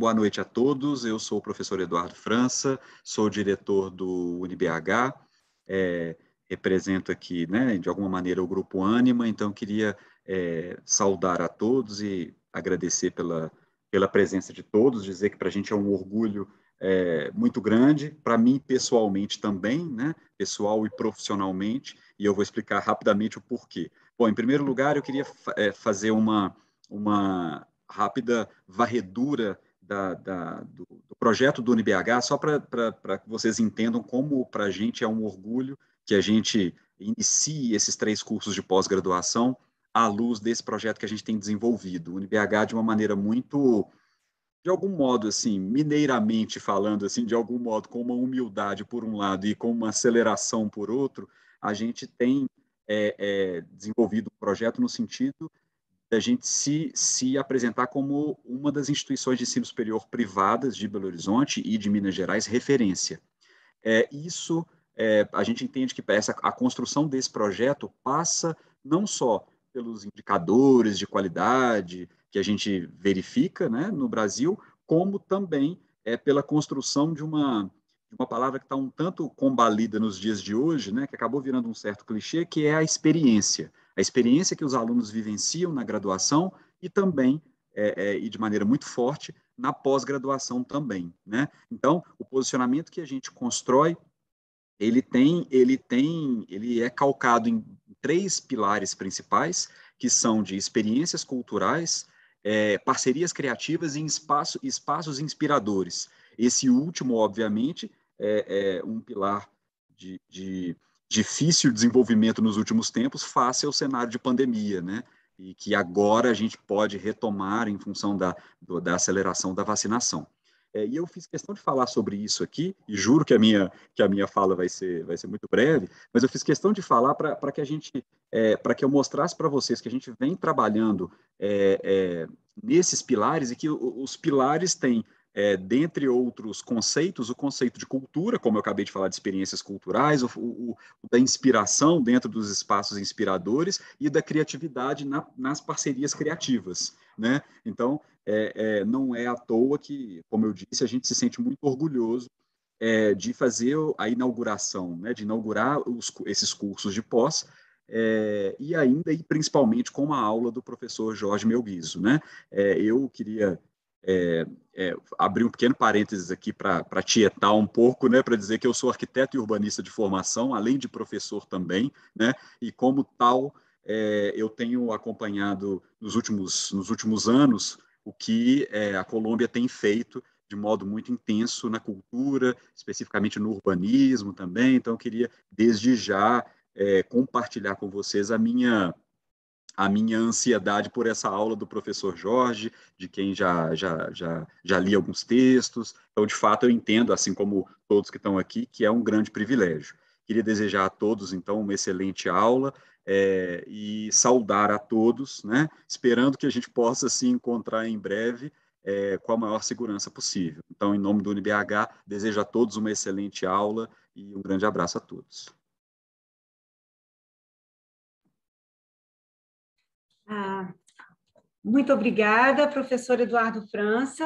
boa noite a todos. Eu sou o professor Eduardo França, sou diretor do UniBH, represento aqui, né, de alguma maneira, o Grupo Ânima, então queria saudar a todos e agradecer pela presença de todos, dizer que para a gente é um orgulho muito grande, para mim pessoalmente também, né, pessoal e profissionalmente, e eu vou explicar rapidamente o porquê. Bom, em primeiro lugar, eu queria fazer uma rápida varredura do projeto do UniBH, só para que vocês entendam como para a gente é um orgulho que a gente inicie esses 3 cursos de pós-graduação à luz desse projeto que a gente tem desenvolvido. O UniBH, de uma maneira muito, de algum modo, assim, mineiramente falando, assim, de algum modo, com uma humildade por um lado e com uma aceleração por outro, a gente tem desenvolvido um projeto no sentido da gente se apresentar como uma das instituições de ensino superior privadas de Belo Horizonte e de Minas Gerais referência. Isso, a gente entende que a construção desse projeto passa não só pelos indicadores de qualidade que a gente verifica, né, no Brasil, como também pela construção de uma palavra que está um tanto combalida nos dias de hoje, né, que acabou virando um certo clichê, que é a experiência que os alunos vivenciam na graduação e também, e de maneira muito forte, na pós-graduação também, né? Então, o posicionamento que a gente constrói, ele é calcado em 3 pilares principais, que são de experiências culturais, parcerias criativas e espaços inspiradores. Esse último, obviamente, é um pilar de difícil desenvolvimento nos últimos tempos, face ao cenário de pandemia, né? E que agora a gente pode retomar em função da aceleração da vacinação. E eu fiz questão de falar sobre isso aqui, e juro que a minha fala vai ser muito breve, mas eu fiz questão de falar para que a gente, para que eu mostrasse para vocês que a gente vem trabalhando nesses pilares e que os pilares têm, dentre outros conceitos, o conceito de cultura, como eu acabei de falar, de experiências culturais, o da inspiração dentro dos espaços inspiradores e da criatividade nas parcerias criativas, né? Então, não é à toa que, como eu disse, a gente se sente muito orgulhoso de fazer a inauguração, né, de inaugurar esses cursos de pós, e ainda e principalmente com uma aula do professor Jorge Melguizo, né? Eu queria abrir um pequeno parênteses aqui para tietar um pouco, né, para dizer que eu sou arquiteto e urbanista de formação, além de professor também, né, e como tal, eu tenho acompanhado nos últimos anos o que a Colômbia tem feito de modo muito intenso na cultura, especificamente no urbanismo também, então eu queria, desde já, compartilhar com vocês a minha ansiedade por essa aula do professor Jorge, de quem já li alguns textos. Então, de fato, eu entendo, assim como todos que estão aqui, que é um grande privilégio. Queria desejar a todos, então, uma excelente aula e saudar a todos, né? Esperando que a gente possa se encontrar em breve com a maior segurança possível. Então, em nome do UniBH, desejo a todos uma excelente aula e um grande abraço a todos. Muito obrigada, professor Eduardo França.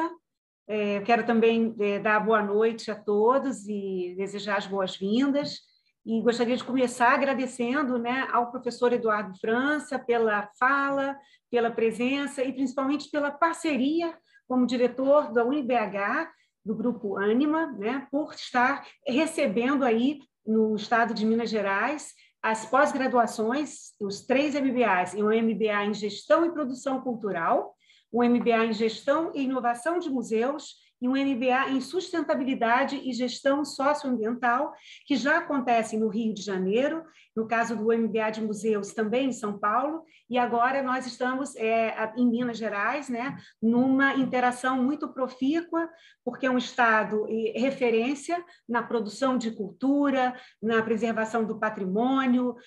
Eu quero também dar boa noite a todos e desejar as boas-vindas. E gostaria de começar agradecendo, né, ao professor Eduardo França pela fala, pela presença e principalmente pela parceria como diretor da UniBH, do Grupo Ânima, né, por estar recebendo aí no estado de Minas Gerais as pós-graduações, os 3 MBAs, e um MBA em Gestão e Produção Cultural, um MBA em Gestão e Inovação de Museus e um MBA em Sustentabilidade e Gestão Socioambiental, que já acontecem no Rio de Janeiro, no caso do MBA de Museus também em São Paulo, e agora nós estamos em Minas Gerais, né, numa interação muito profícua, porque é um estado referência na produção de cultura, na preservação do patrimônio,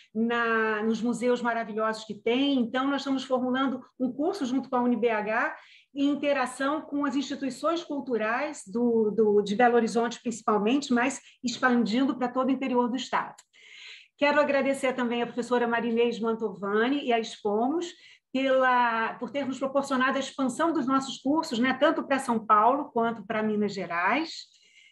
nos museus maravilhosos que tem. Então, nós estamos formulando um curso junto com a UniBH em interação com as instituições culturais de Belo Horizonte, principalmente, mas expandindo para todo o interior do estado. Quero agradecer também a professora Marinês Mantovani e a Expomos por ter nos proporcionado a expansão dos nossos cursos, né, tanto para São Paulo quanto para Minas Gerais.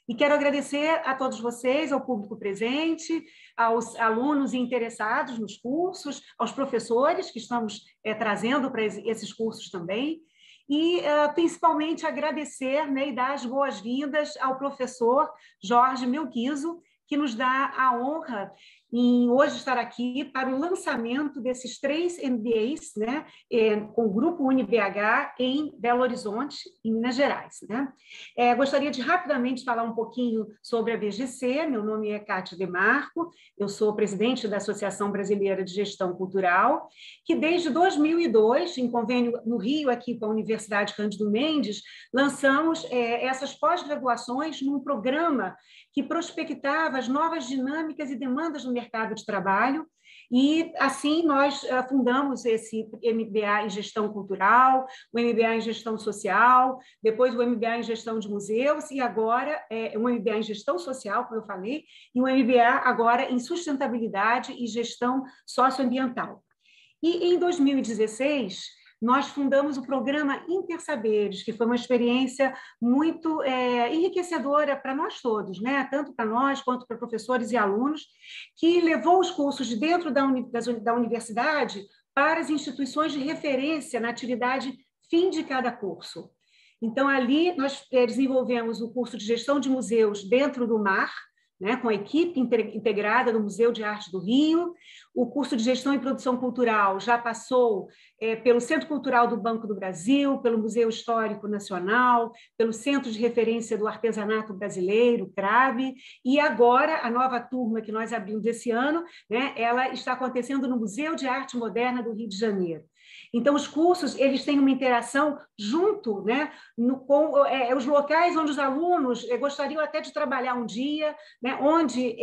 E quero agradecer a todos vocês, ao público presente, aos alunos interessados nos cursos, aos professores que estamos trazendo para esses cursos também, e principalmente agradecer, né, e dar as boas-vindas ao professor Jorge Melquizo, que nos dá a honra em hoje estar aqui para o lançamento desses 3 MBAs, né, com o Grupo UniBH em Belo Horizonte, em Minas Gerais. Né? Gostaria de rapidamente falar um pouquinho sobre a BGC. Meu nome é Cátia Demarco, eu sou presidente da Associação Brasileira de Gestão Cultural, que desde 2002, em convênio no Rio, aqui com a Universidade Cândido Mendes, lançamos essas pós-graduações num programa que prospectava as novas dinâmicas e demandas do mercado de trabalho, e assim nós fundamos esse MBA em Gestão Cultural, o MBA em Gestão Social, depois o MBA em Gestão de Museus, e agora o MBA em Gestão Social, como eu falei, e o MBA agora em Sustentabilidade e Gestão Socioambiental. E em 2016, nós fundamos o programa Intersaberes, que foi uma experiência muito enriquecedora para nós todos, né? Tanto para nós quanto para professores e alunos, que levou os cursos de dentro da universidade para as instituições de referência na atividade fim de cada curso. Então, ali nós desenvolvemos o curso de Gestão de Museus dentro do mar, né, com a equipe integrada do Museu de Arte do Rio. O curso de Gestão e Produção Cultural já passou pelo Centro Cultural do Banco do Brasil, pelo Museu Histórico Nacional, pelo Centro de Referência do Artesanato Brasileiro, CRAB, e agora a nova turma que nós abrimos esse ano, né, ela está acontecendo no Museu de Arte Moderna do Rio de Janeiro. Então, os cursos eles têm uma interação junto, né, com os locais onde os alunos gostariam até de trabalhar um dia, né, onde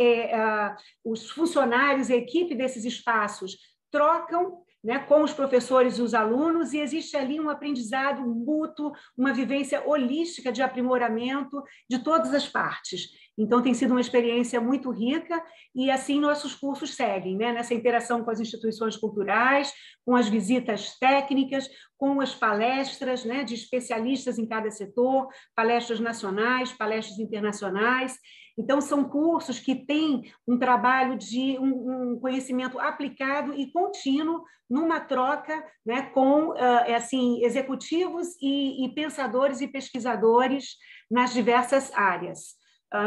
os funcionários, a equipe desses espaços trocam, né, com os professores e os alunos, e existe ali um aprendizado mútuo, uma vivência holística de aprimoramento de todas as partes. Então, tem sido uma experiência muito rica, e assim nossos cursos seguem, né, nessa interação com as instituições culturais, com as visitas técnicas, com as palestras, né, de especialistas em cada setor, palestras nacionais, palestras internacionais. Então, são cursos que têm um trabalho de um conhecimento aplicado e contínuo numa troca, né, com assim, executivos e pensadores e pesquisadores nas diversas áreas.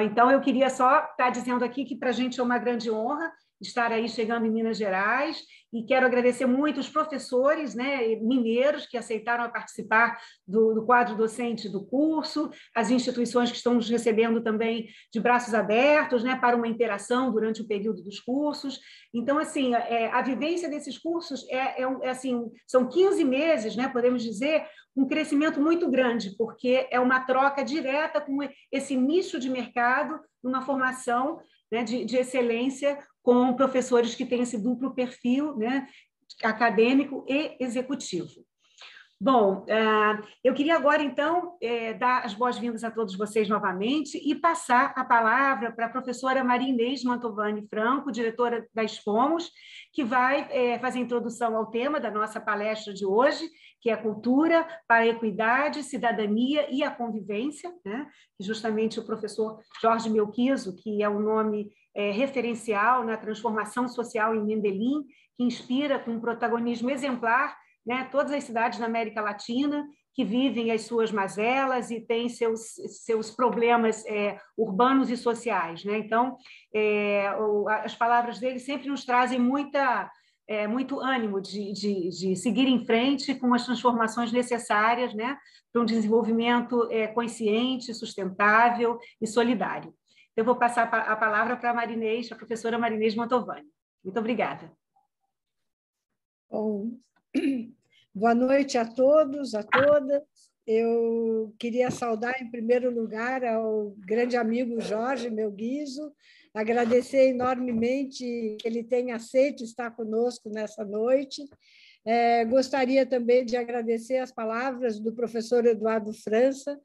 Então, eu queria só estar dizendo aqui que para a gente é uma grande honra estar aí chegando em Minas Gerais, e quero agradecer muito os professores, né, mineiros que aceitaram participar do quadro docente do curso, as instituições que estão nos recebendo também de braços abertos, né, para uma interação durante o período dos cursos. Então, assim, a vivência desses cursos assim, são 15 meses, né, podemos dizer, um crescimento muito grande, porque é uma troca direta com esse nicho de mercado, numa formação, né, de excelência, com professores que têm esse duplo perfil, né, acadêmico e executivo. Bom, eu queria agora, então, dar as boas-vindas a todos vocês novamente e passar a palavra para a professora Maria Inês Mantovani Franco, diretora da Expomos, que vai fazer a introdução ao tema da nossa palestra de hoje, que é a cultura para a equidade, cidadania e a convivência, né? Que justamente o professor Jorge Melquizo, que é um nome referencial na transformação social em Medellín, que inspira com um protagonismo exemplar, né, todas as cidades da América Latina que vivem as suas mazelas e têm seus problemas urbanos e sociais. Né? Então, as palavras dele sempre nos trazem muito ânimo de seguir em frente com as transformações necessárias, né, para um desenvolvimento consciente, sustentável e solidário. Eu vou passar a palavra para a professora Maria Inês Mantovani. Muito obrigada. Bom, boa noite a todos, a todas. Eu queria saudar, em primeiro lugar, ao grande amigo Jorge Melquizo, agradecer enormemente que ele tenha aceito estar conosco nessa noite. Gostaria também de agradecer as palavras do professor Eduardo França,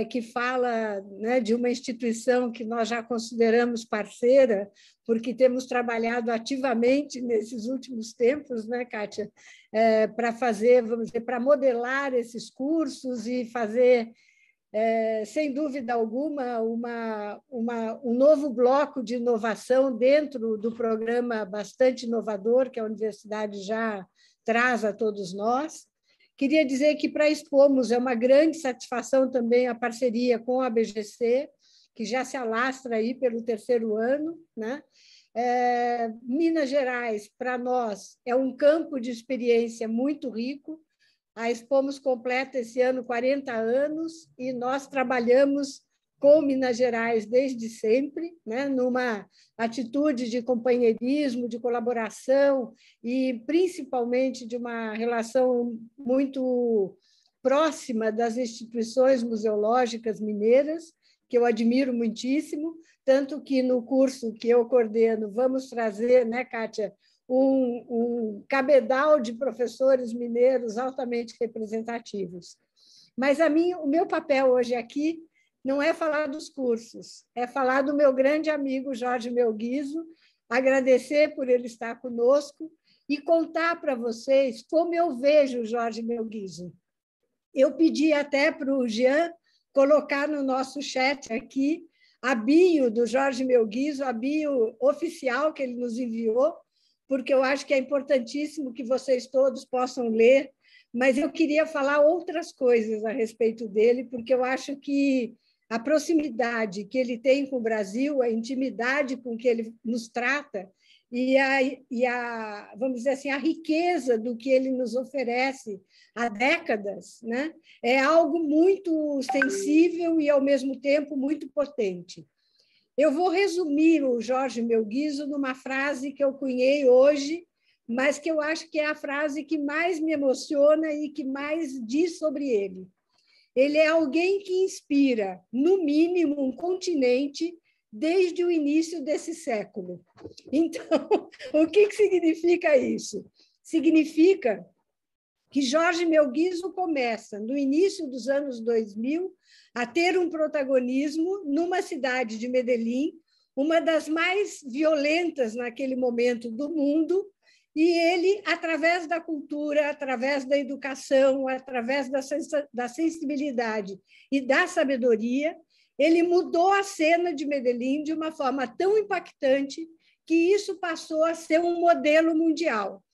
que fala, né, de uma instituição que nós já consideramos parceira, porque temos trabalhado ativamente nesses últimos tempos, né, Kátia, para fazer, vamos dizer, para modelar esses cursos e fazer, sem dúvida alguma, um novo bloco de inovação dentro do programa bastante inovador que a universidade já traz a todos nós. Queria dizer que para Expomos é uma grande satisfação também a parceria com a BGC, que já se alastra aí pelo 3º ano, né? Minas Gerais, para nós, é um campo de experiência muito rico. A Expomos completa esse ano 40 anos e nós trabalhamos com Minas Gerais desde sempre, né, numa atitude de companheirismo, de colaboração e, principalmente, de uma relação muito próxima das instituições museológicas mineiras, que eu admiro muitíssimo, tanto que no curso que eu coordeno vamos trazer, né, Kátia, um cabedal de professores mineiros altamente representativos. Mas o meu papel hoje aqui não é falar dos cursos, é falar do meu grande amigo Jorge Melguizo, agradecer por ele estar conosco e contar para vocês como eu vejo o Jorge Melguizo. Eu pedi até para o Jean colocar no nosso chat aqui a bio do Jorge Melguizo, a bio oficial que ele nos enviou, porque eu acho que é importantíssimo que vocês todos possam ler, mas eu queria falar outras coisas a respeito dele, porque eu acho que a proximidade que ele tem com o Brasil, a intimidade com que ele nos trata e vamos dizer assim, a riqueza do que ele nos oferece há décadas, né? É algo muito sensível e, ao mesmo tempo, muito potente. Eu vou resumir o Jorge Melguizo numa frase que eu cunhei hoje, mas que eu acho que é a frase que mais me emociona e que mais diz sobre ele. Ele é alguém que inspira, no mínimo, um continente desde o início desse século. Então, o que significa isso? Significa que Jorge Melguizo começa, no início dos anos 2000, a ter um protagonismo numa cidade de Medellín, uma das mais violentas naquele momento do mundo, e ele, através da cultura, através da educação, através da sensibilidade e da sabedoria, ele mudou a cena de Medellín de uma forma tão impactante que isso passou a ser um modelo mundial.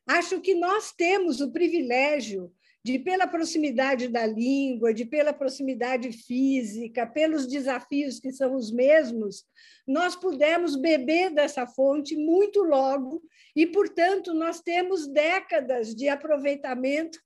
Acho que nós temos o privilégio de, pela proximidade da língua, pela proximidade física, pelos desafios que são os mesmos, nós pudemos beber dessa fonte muito logo e, portanto, nós temos décadas de aproveitamento,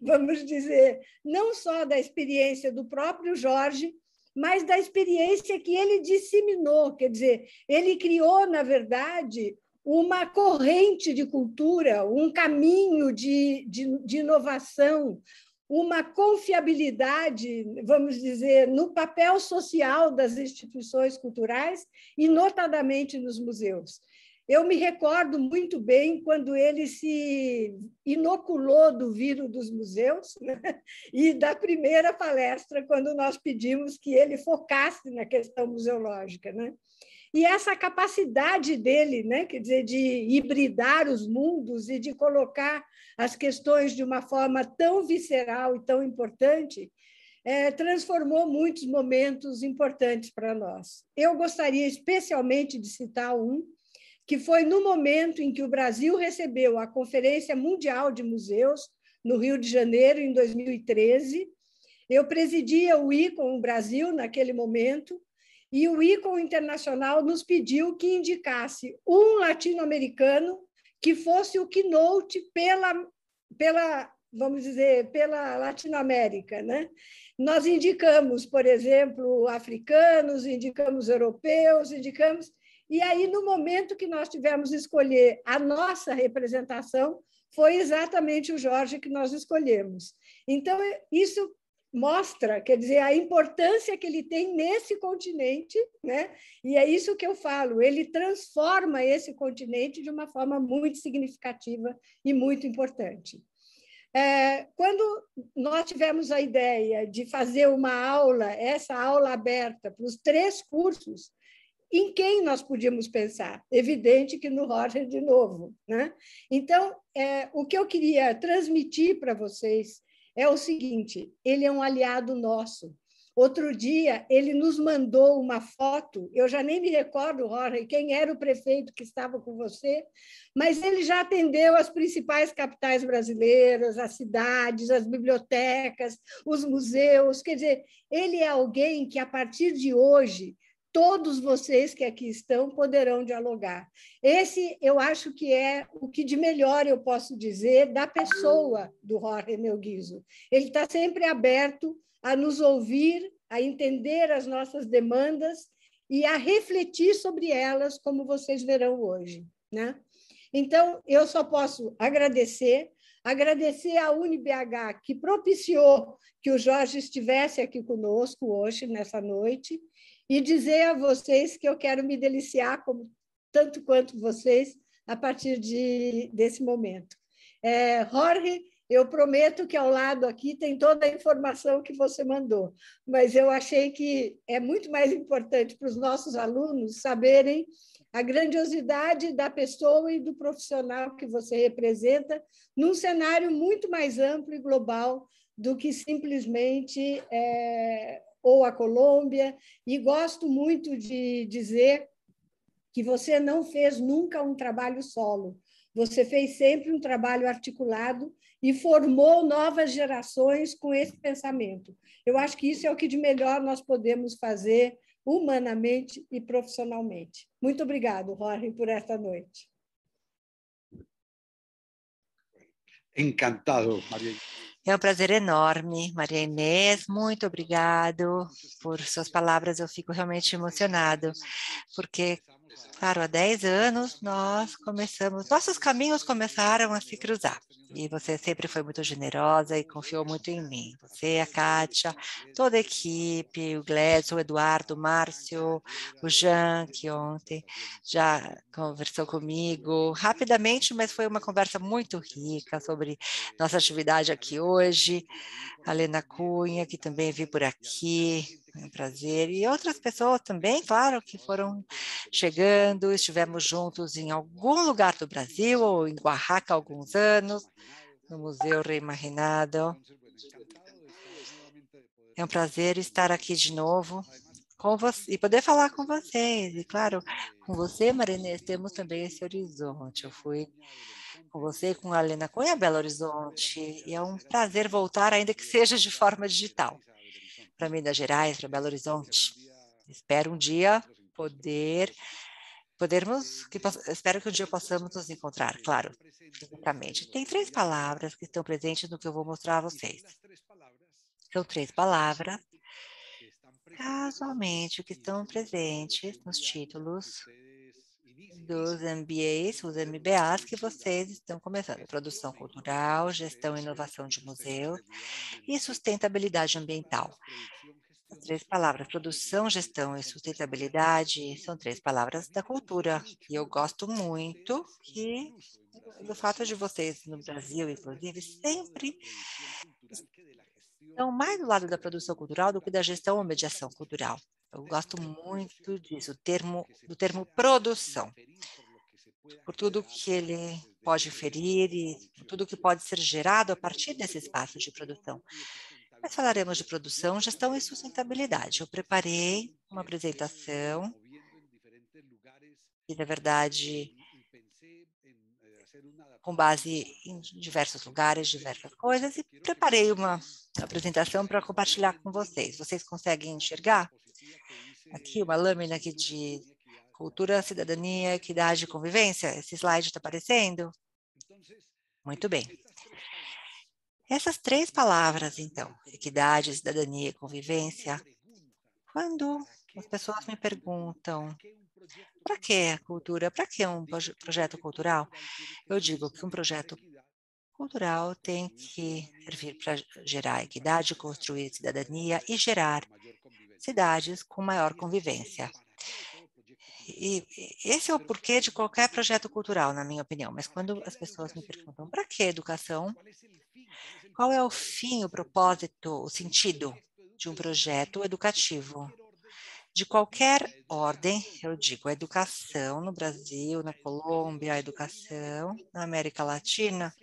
vamos dizer, não só da experiência do próprio Jorge, mas da experiência que ele disseminou, quer dizer, ele criou, na verdade, uma corrente de cultura, um caminho de inovação, uma confiabilidade, vamos dizer, no papel social das instituições culturais e, notadamente, nos museus. Eu me recordo muito bem quando ele se inoculou do vírus dos museus, né? E da primeira palestra, quando nós pedimos que ele focasse na questão museológica, né? E essa capacidade dele, né, quer dizer, de hibridar os mundos e de colocar as questões de uma forma tão visceral e tão importante, transformou muitos momentos importantes para nós. Eu gostaria especialmente de citar um, que foi no momento em que o Brasil recebeu a Conferência Mundial de Museus, no Rio de Janeiro, em 2013. Eu presidia o ICOM Brasil naquele momento, e o ICOM Internacional nos pediu que indicasse um latino-americano que fosse o keynote vamos dizer, pela Latinoamérica, né? Nós indicamos, por exemplo, africanos, indicamos europeus, indicamos... E aí, no momento que nós tivemos escolher a nossa representação, foi exatamente o Jorge que nós escolhemos. Então, isso mostra, quer dizer, a importância que ele tem nesse continente, né? E é isso que eu falo, ele transforma esse continente de uma forma muito significativa e muito importante. Quando nós tivemos a ideia de fazer uma aula, essa aula aberta para os 3 cursos, em quem nós podíamos pensar? Evidente que no Roger de novo, né? Então, o que eu queria transmitir para vocês é o seguinte: ele é um aliado nosso. Outro dia, ele nos mandou uma foto, eu já nem me recordo, Roger, quem era o prefeito que estava com você, mas ele já atendeu as principais capitais brasileiras, as cidades, as bibliotecas, os museus. Quer dizer, ele é alguém que, a partir de hoje, todos vocês que aqui estão poderão dialogar. Esse, eu acho que é o que de melhor eu posso dizer da pessoa do Jorge Melguizo. Ele está sempre aberto a nos ouvir, a entender as nossas demandas e a refletir sobre elas, como vocês verão hoje, né? Então, eu só posso agradecer à UniBH, que propiciou que o Jorge estivesse aqui conosco hoje, nessa noite, e dizer a vocês que eu quero me deliciar, tanto quanto vocês, a partir desse momento. Jorge, eu prometo que ao lado aqui tem toda a informação que você mandou, mas eu achei que é muito mais importante para os nossos alunos saberem a grandiosidade da pessoa e do profissional que você representa num cenário muito mais amplo e global do que simplesmente ou a Colômbia. E gosto muito de dizer que você não fez nunca um trabalho solo, você fez sempre um trabalho articulado e formou novas gerações com esse pensamento. Eu acho que isso é o que de melhor nós podemos fazer humanamente e profissionalmente. Muito obrigado, Jorge, por esta noite. Encantado, Maria. É um prazer enorme, Maria Inês, muito obrigado por suas palavras, eu fico realmente emocionado, porque, claro, há 10 anos nossos caminhos começaram a se cruzar, e você sempre foi muito generosa e confiou muito em mim, você, a Kátia, toda a equipe, o Gledson, o Eduardo, o Márcio, o Jean, que ontem já conversou comigo rapidamente, mas foi uma conversa muito rica sobre nossa atividade aqui hoje, a Lena Cunha, que também vi por aqui, é um prazer, e outras pessoas também, claro, que foram chegando, estivemos juntos em algum lugar do Brasil, ou em Oaxaca há alguns anos, no Museu Reimaginado. É um prazer estar aqui de novo com você, e poder falar com vocês, e claro, com você, Maria Inês, temos também esse horizonte. Eu fui com você, com a Lena Cunha, Belo Horizonte, e é um prazer voltar, ainda que seja de forma digital, para Minas Gerais, para Belo Horizonte. Espero um dia espero que um dia possamos nos encontrar, claro, fisicamente. Tem 3 palavras que estão presentes no que eu vou mostrar a vocês. São 3 palavras, casualmente, que estão presentes nos títulos dos MBAs, os MBAs que vocês estão começando. Produção cultural, gestão e inovação de museus e sustentabilidade ambiental. As 3 palavras, produção, gestão e sustentabilidade, são 3 palavras da cultura. E eu gosto muito do fato de vocês no Brasil, inclusive, sempre estão mais do lado da produção cultural do que da gestão ou mediação cultural. Eu gosto muito disso, do termo produção, por tudo que ele pode ferir e tudo que pode ser gerado a partir desse espaço de produção. Mas falaremos de produção, gestão e sustentabilidade. Eu preparei uma apresentação e, na verdade, com base em diversos lugares, diversas coisas, e preparei uma apresentação para compartilhar com vocês. Vocês conseguem enxergar? Aqui, uma lâmina aqui de cultura, cidadania, equidade e convivência. Esse slide está aparecendo? Muito bem. Essas 3 palavras, então, equidade, cidadania e convivência, quando as pessoas me perguntam para que a cultura, para que um projeto cultural, eu digo que um projeto cultural tem que servir para gerar equidade, construir cidadania e gerar cidades com maior convivência. E esse é o porquê de qualquer projeto cultural, na minha opinião. Mas quando as pessoas me perguntam para que educação, Qual é o fim, o propósito, o sentido de um projeto educativo? De qualquer ordem, eu digo, a educação no Brasil, na Colômbia, a educação na América Latina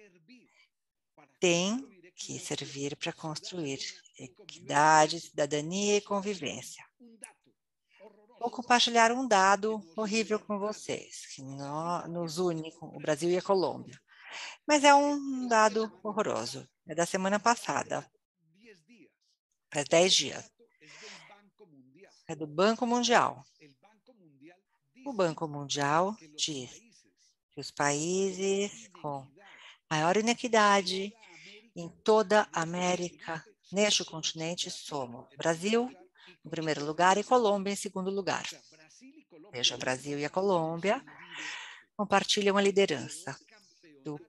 tem que servir para construir equidade, cidadania e convivência. Vou compartilhar um dado horrível com vocês, que nos une com o Brasil e a Colômbia. Mas é um dado horroroso. É da semana passada, faz 10 dias. É do Banco Mundial. O Banco Mundial diz que os países com maior inequidade em toda a América, neste continente, somos Brasil, em primeiro lugar, e Colômbia, em segundo lugar. Veja, o Brasil e a Colômbia compartilham a liderança do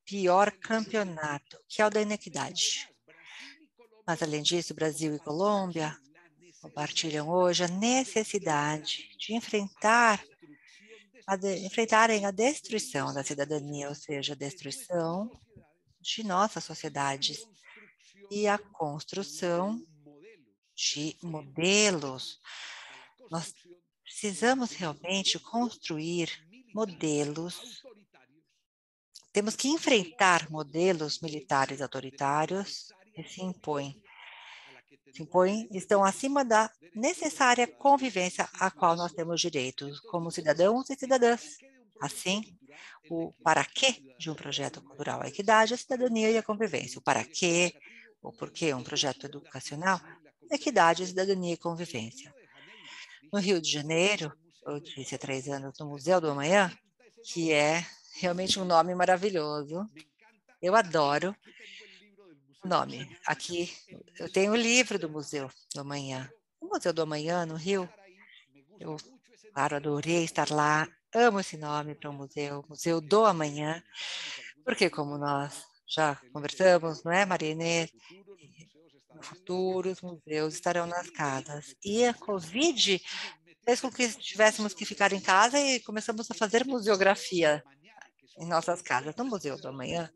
pior campeonato, que é o da inequidade. Mas, além disso, Brasil e Colômbia compartilham hoje a necessidade de enfrentarem a destruição da cidadania, ou seja, a destruição de nossas sociedades e a construção de modelos. Nós precisamos realmente construir modelos. Temos que enfrentar modelos militares autoritários que se impõem, estão acima da necessária convivência a qual nós temos direito como cidadãos e cidadãs. Assim, o para quê de um projeto cultural, a equidade, a cidadania e a convivência. O para quê, ou por que um projeto educacional, equidade, cidadania e convivência. No Rio de Janeiro, eu disse há 3 anos, no Museu do Amanhã, que é realmente um nome maravilhoso. Eu adoro o nome. Aqui eu tenho o livro do Museu do Amanhã. O Museu do Amanhã, no Rio, eu, claro, adorei estar lá. Amo esse nome para o museu, Museu do Amanhã, porque como nós já conversamos, não é, Maria Inês? No futuro, os museus estarão nas casas. E a Covid fez com que tivéssemos que ficar em casa e começamos a fazer museografia em nossas casas. No Museu do Amanhã,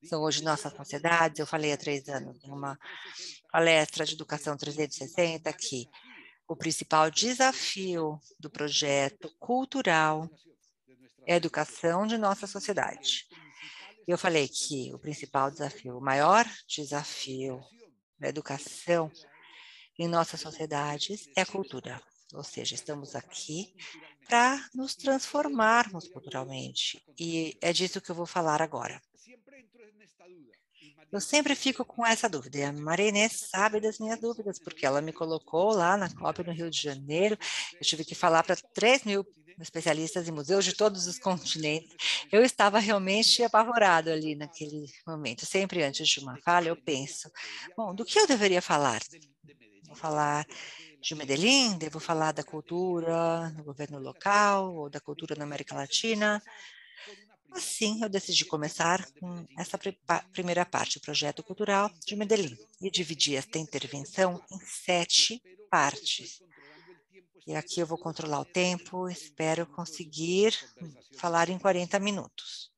são hoje nossas sociedades. Eu falei há 3 anos em uma palestra de Educação 360 que o principal desafio do projeto cultural é a educação de nossa sociedade. Eu falei que o principal desafio, o maior desafio da educação em nossas sociedades é a cultura. Ou seja, estamos aqui para nos transformarmos culturalmente. E é disso que eu vou falar agora. Eu sempre fico com essa dúvida, e a Maria Inês sabe das minhas dúvidas, porque ela me colocou lá na COP no Rio de Janeiro, eu tive que falar para 3.000 especialistas em museus de todos os continentes. Eu estava realmente apavorado ali naquele momento. Sempre antes de uma fala, eu penso, bom, do que eu deveria falar? Vou falar de Medellín, devo falar da cultura no governo local, ou da cultura na América Latina. Assim, eu decidi começar com essa primeira parte, o projeto cultural de Medellín, e dividi esta intervenção em 7 partes. E aqui eu vou controlar o tempo, espero conseguir falar em 40 minutos.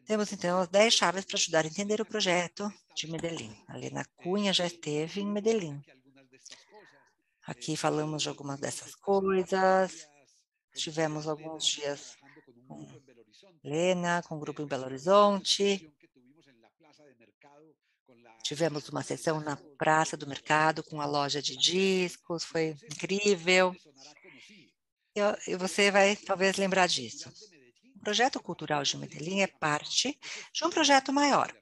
Temos, então, as 10 chaves para ajudar a entender o projeto de Medellín. A Helena Cunha já esteve em Medellín. Aqui falamos de algumas dessas coisas. Tivemos alguns dias com Helena, com o grupo em Belo Horizonte. Tivemos uma sessão na Praça do Mercado com a loja de discos, foi incrível. E você vai talvez lembrar disso. O projeto cultural de Medellín é parte de um projeto maior.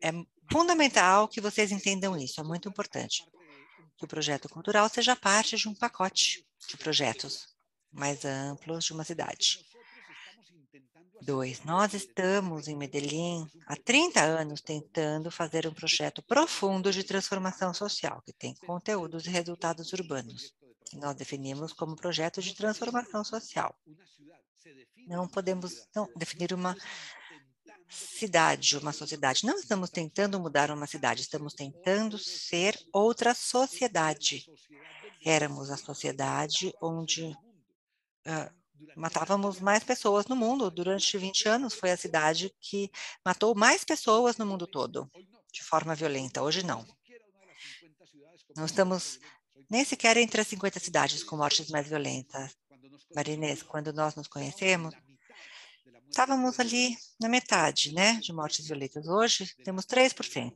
É fundamental que vocês entendam isso, é muito importante. Que o projeto cultural seja parte de um pacote de projetos mais amplos de uma cidade. 2, nós estamos em Medellín há 30 anos tentando fazer um projeto profundo de transformação social, que tem conteúdos e resultados urbanos, que nós definimos como projeto de transformação social. Não podemos definir uma cidade, uma sociedade. Não estamos tentando mudar uma cidade, estamos tentando ser outra sociedade. Éramos a sociedade onde matávamos mais pessoas no mundo. Durante 20 anos, foi a cidade que matou mais pessoas no mundo todo, de forma violenta. Hoje, não. Não estamos nem sequer entre as 50 cidades com mortes mais violentas. Maria Inês, quando nós nos conhecemos, estávamos ali na metade, né, de mortes violentas. Hoje, temos 3%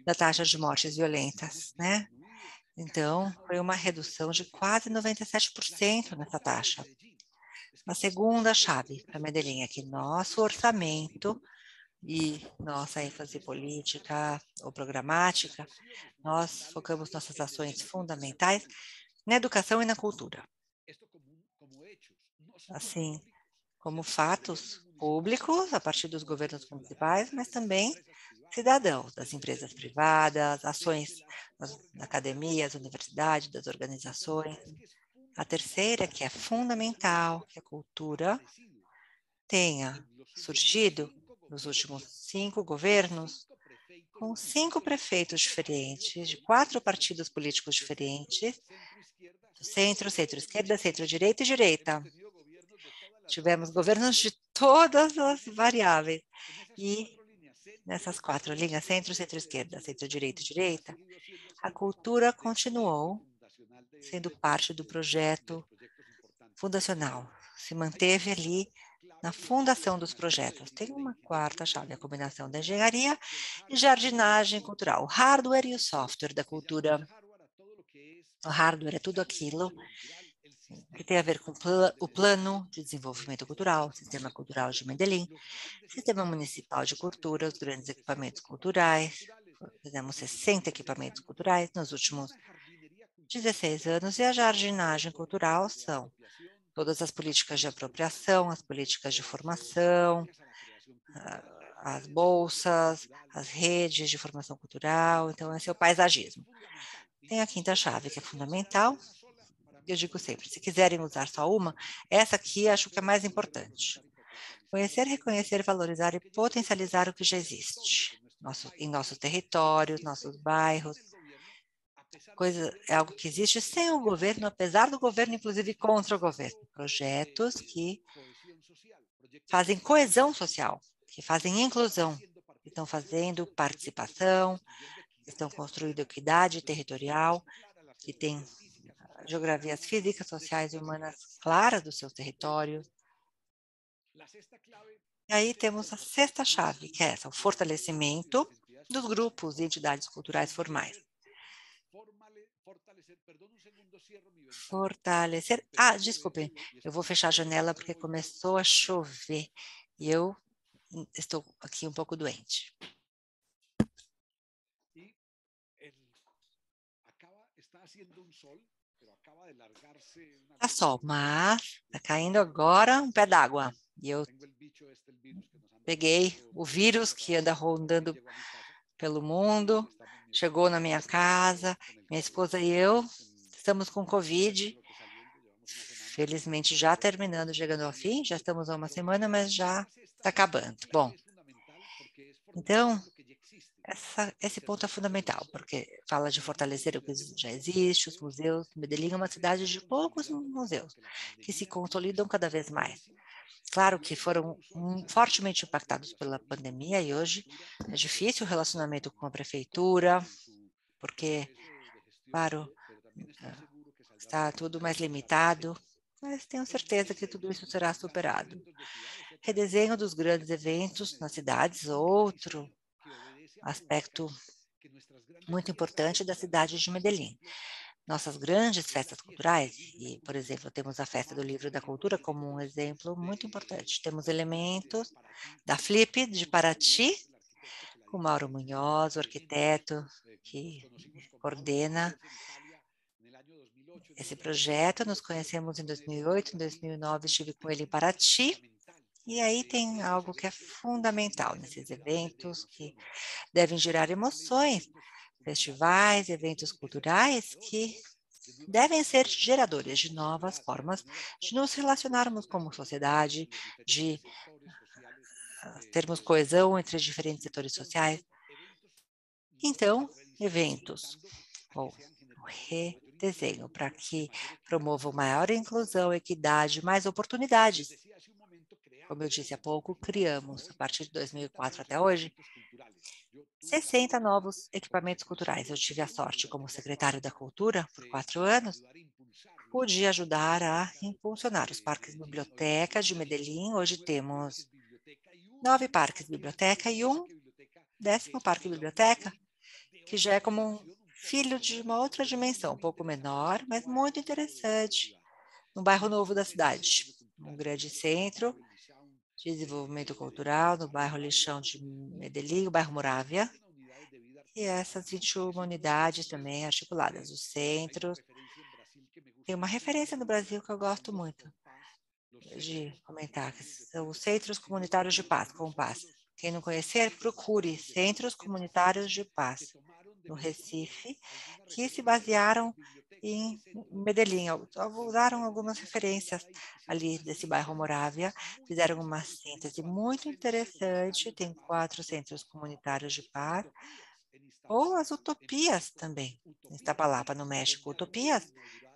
da taxa de mortes violentas, né? Então, foi uma redução de quase 97% nessa taxa. A segunda chave para Medellín é que nosso orçamento e nossa ênfase política ou programática, nós focamos nossas ações fundamentais na educação e na cultura. Assim, como fatos públicos, a partir dos governos municipais, mas também cidadãos, das empresas privadas, ações das academias, universidades, das organizações. A terceira, que é fundamental, que a cultura tenha surgido nos últimos 5 governos, com 5 prefeitos diferentes, de 4 partidos políticos diferentes, do centro, centro-esquerda, centro-direita e direita. Tivemos governos de todas as variáveis. E nessas 4 linhas, centro, centro-esquerda, centro-direita e direita, a cultura continuou sendo parte do projeto fundacional, se manteve ali na fundação dos projetos. Tem uma quarta chave, a combinação da engenharia e jardinagem cultural, o hardware e o software da cultura. O hardware é tudo aquilo que tem a ver com o plano de desenvolvimento cultural, o sistema cultural de Medellín, sistema municipal de cultura, os grandes equipamentos culturais. Fizemos 60 equipamentos culturais nos últimos 16 anos, e a jardinagem cultural são todas as políticas de apropriação, as políticas de formação, as bolsas, as redes de formação cultural. Então, esse é o paisagismo. Tem a quinta chave, que é fundamental. Eu digo sempre, se quiserem usar só uma, essa aqui acho que é mais importante. Conhecer, reconhecer, valorizar e potencializar o que já existe em nossos territórios, nossos bairros. É algo que existe sem o governo, apesar do governo, inclusive contra o governo. Projetos que fazem coesão social, que fazem inclusão, que estão fazendo participação, que estão construindo equidade territorial, que têm geografias físicas, sociais e humanas claras dos seus territórios. E aí temos a sexta chave, que é essa, o fortalecimento dos grupos e entidades culturais formais. Fortalecer. Desculpem, eu vou fechar a janela porque começou a chover e eu estou aqui um pouco doente. Tá sol, mas está caindo agora um pé d'água. E eu peguei o vírus que anda rondando pelo mundo, chegou na minha casa, minha esposa e eu estamos com Covid, felizmente já terminando, chegando ao fim, já estamos há uma semana, mas já está acabando. Bom, então, esse ponto é fundamental, porque fala de fortalecer o que já existe, os museus. Medellín é uma cidade de poucos museus, que se consolidam cada vez mais. Claro que foram fortemente impactados pela pandemia e hoje é difícil o relacionamento com a prefeitura, porque, claro, está tudo mais limitado, mas tenho certeza que tudo isso será superado. Redesenho dos grandes eventos nas cidades, outro aspecto muito importante da cidade de Medellín. Nossas grandes festas culturais, e, por exemplo, temos a Festa do Livro e da Cultura como um exemplo muito importante. Temos elementos da Flip de Paraty, com Mauro Munhoz, o arquiteto que coordena esse projeto. Nos conhecemos em 2008, em 2009 estive com ele em Paraty, e aí tem algo que é fundamental nesses eventos, que devem gerar emoções, festivais, eventos culturais que devem ser geradores de novas formas de nos relacionarmos como sociedade, de termos coesão entre os diferentes setores sociais. Então, eventos ou desenho para que promovam maior inclusão, equidade, mais oportunidades. Como eu disse há pouco, criamos, a partir de 2004 até hoje, 60 novos equipamentos culturais. Eu tive a sorte, como secretário da Cultura, por 4 anos, pude ajudar a impulsionar os parques biblioteca de Medellín. Hoje temos 9 parques biblioteca e um 10º parque biblioteca, que já é como um filho de uma outra dimensão, um pouco menor, mas muito interessante, no bairro novo da cidade, um grande centro de desenvolvimento cultural, no bairro Lixão de Medellín, o bairro Moravia, e essas 21 unidades também articuladas. Os centros, tem uma referência no Brasil que eu gosto muito de comentar, que são os Centros Comunitários de Paz, com paz. Quem não conhecer, procure Centros Comunitários de Paz, no Recife, que se basearam em Medellín. Usaram algumas referências ali desse bairro Moravia, fizeram uma síntese muito interessante, tem 4 centros comunitários de paz, ou as utopias também, em Iztapalapa, no México. Utopias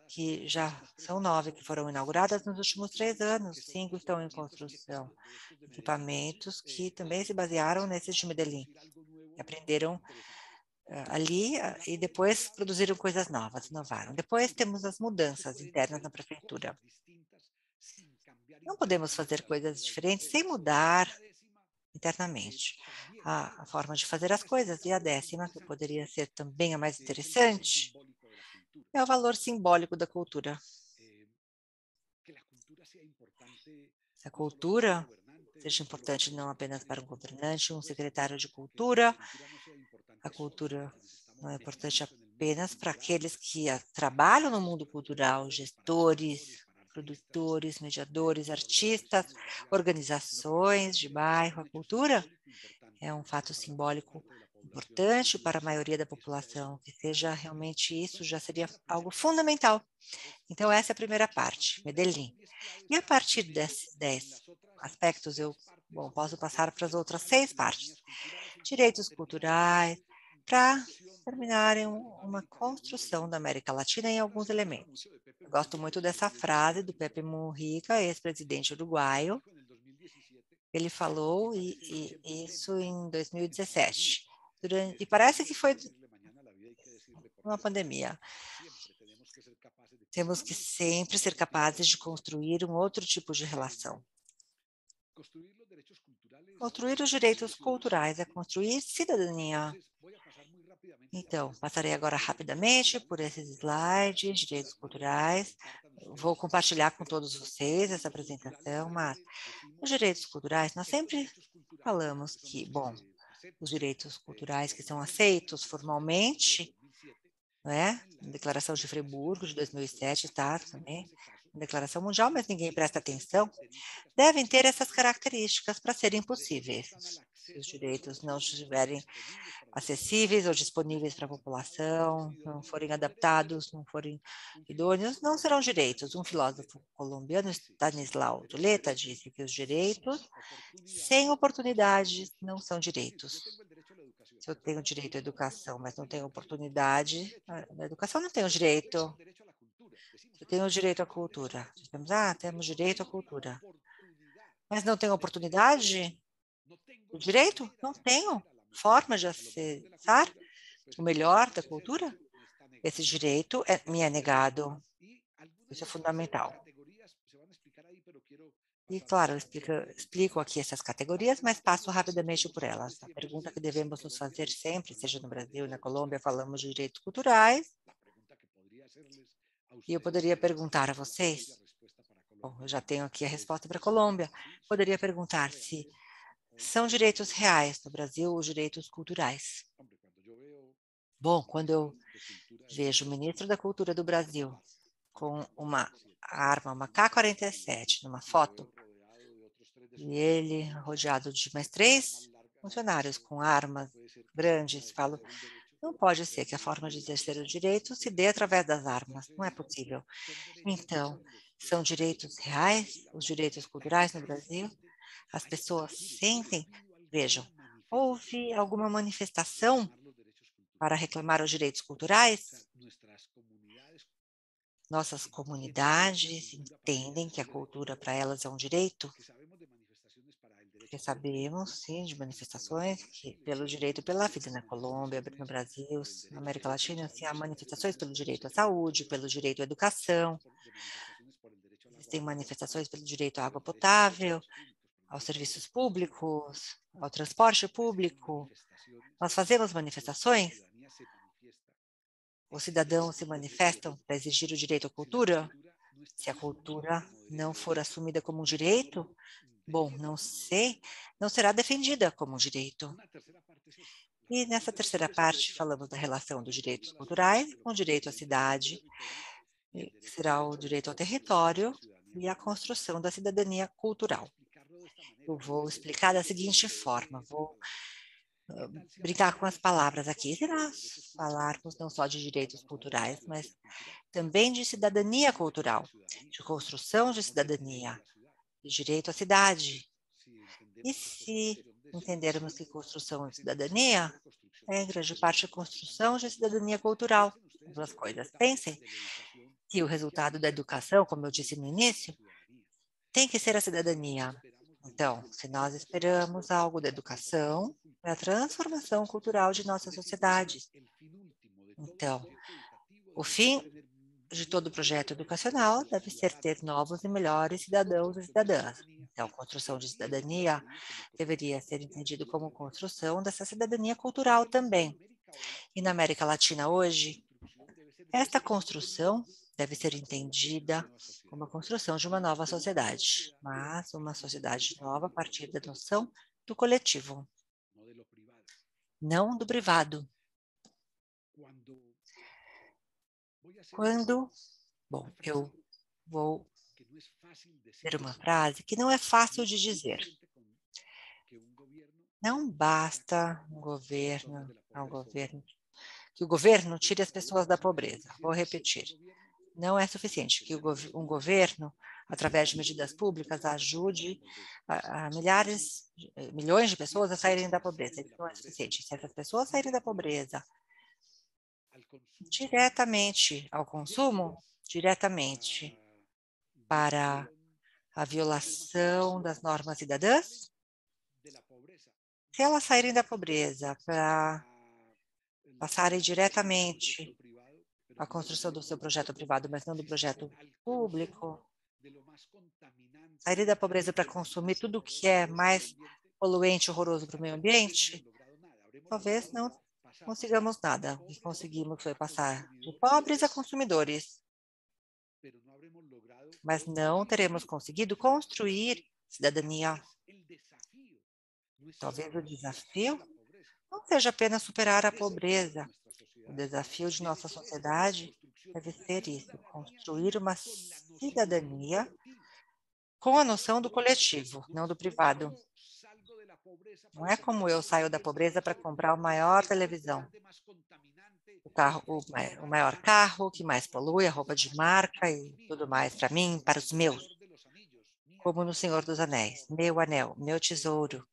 que já são 9 que foram inauguradas nos últimos 3 anos, 5 estão em construção. Equipamentos que também se basearam nesses de Medellín, aprenderam ali e depois produziram coisas novas, inovaram. Depois temos as mudanças internas na prefeitura. Não podemos fazer coisas diferentes sem mudar internamente a forma de fazer as coisas. E a 10ª, que poderia ser também a mais interessante, é o valor simbólico da cultura. A cultura seja importante não apenas para um governante, um secretário de cultura. A cultura não é importante apenas para aqueles que trabalham no mundo cultural, gestores, produtores, mediadores, artistas, organizações de bairro. A cultura é um fato simbólico importante para a maioria da população. Que seja realmente isso, já seria algo fundamental. Então, essa é a primeira parte, Medellín. E a partir desses 10 aspectos, eu posso passar para as outras 6 partes. Direitos culturais, para terminarem uma construção da América Latina em alguns elementos. Eu gosto muito dessa frase do Pepe Mujica, ex-presidente uruguaio. Ele falou isso em 2017. E parece que foi uma pandemia. Temos que sempre ser capazes de construir um outro tipo de relação. Construir os direitos culturais é construir cidadania. Então, passarei agora rapidamente por esses slides, direitos culturais. Vou compartilhar com todos vocês essa apresentação, mas os direitos culturais, nós sempre falamos que, bom, os direitos culturais que são aceitos formalmente, não é? A Declaração de Friburgo, de 2007, está também, a Declaração Mundial, mas ninguém presta atenção, devem ter essas características para serem possíveis. Se os direitos não estiverem acessíveis ou disponíveis para a população, não forem adaptados, não forem idôneos, não serão direitos. Um filósofo colombiano, Stanislau Zuleta, disse que os direitos sem oportunidades não são direitos. Se eu tenho direito à educação, mas não tenho oportunidade, na educação não tenho direito. Eu tenho direito à cultura. Temos direito à cultura. Mas não tenho oportunidade? O direito? Não tenho forma de acessar o melhor da cultura? Esse direito me é negado. Isso é fundamental. E, claro, eu explico aqui essas categorias, mas passo rapidamente por elas. A pergunta que devemos nos fazer sempre, seja no Brasil, na Colômbia, falamos de direitos culturais. E eu poderia perguntar a vocês, bom, eu já tenho aqui a resposta para a Colômbia, poderia perguntar se são direitos reais no Brasil os direitos culturais. Bom, quando eu vejo o ministro da Cultura do Brasil com uma arma, uma K-47, numa foto, e ele rodeado de mais 3 funcionários com armas grandes, falo, não pode ser que a forma de exercer o direito se dê através das armas, não é possível. Então, são direitos reais, os direitos culturais no Brasil? As pessoas sentem, vejam, houve alguma manifestação para reclamar os direitos culturais? Nossas comunidades entendem que a cultura para elas é um direito, porque sabemos, sim, de manifestações pelo direito pela vida na Colômbia, no Brasil, na América Latina, assim, há manifestações pelo direito à saúde, pelo direito à educação, existem manifestações pelo direito à água potável, aos serviços públicos, ao transporte público. Nós fazemos manifestações, os cidadãos se manifestam para exigir o direito à cultura. Se a cultura não for assumida como um direito, bom, não sei, não será defendida como um direito. E nessa terceira parte falamos da relação dos direitos culturais com o direito à cidade, que será o direito ao território e a construção da cidadania cultural. Eu vou explicar da seguinte forma, vou brincar com as palavras aqui. Se nós falarmos não só de direitos culturais, mas também de cidadania cultural, de construção de cidadania, de direito à cidade. E se entendermos que construção de cidadania é, em grande parte, a construção de cidadania cultural, duas coisas. Pensem que o resultado da educação, como eu disse no início, tem que ser a cidadania. Então, se nós esperamos algo da educação, é a transformação cultural de nossas sociedades. Então, o fim de todo projeto educacional deve ser ter novos e melhores cidadãos e cidadãs. Então, construção de cidadania deveria ser entendido como construção dessa cidadania cultural também. E na América Latina hoje, esta construção deve ser entendida como a construção de uma nova sociedade, mas uma sociedade nova a partir da noção do coletivo, não do privado. Bom, eu vou ter uma frase que não é fácil de dizer. Não basta que o governo tire as pessoas da pobreza. Vou repetir. Não é suficiente que um governo, através de medidas públicas, ajude a milhões de pessoas a saírem da pobreza. Isso não é suficiente. Se essas pessoas saírem da pobreza diretamente ao consumo, diretamente para a violação das normas cidadãs, se elas saírem da pobreza para passarem diretamente à construção do seu projeto privado, mas não do projeto público, sair da pobreza para consumir tudo que é mais poluente e horroroso para o meio ambiente, talvez não consigamos nada. O que conseguimos foi passar de pobres a consumidores, mas não teremos conseguido construir cidadania. Talvez o desafio não seja apenas superar a pobreza. O desafio de nossa sociedade deve ser isso, construir uma cidadania com a noção do coletivo, não do privado. Não é como eu saio da pobreza para comprar a maior televisão, o maior carro que mais polui, a roupa de marca e tudo mais para mim, para os meus. Como no Senhor dos Anéis, meu anel, meu tesouro.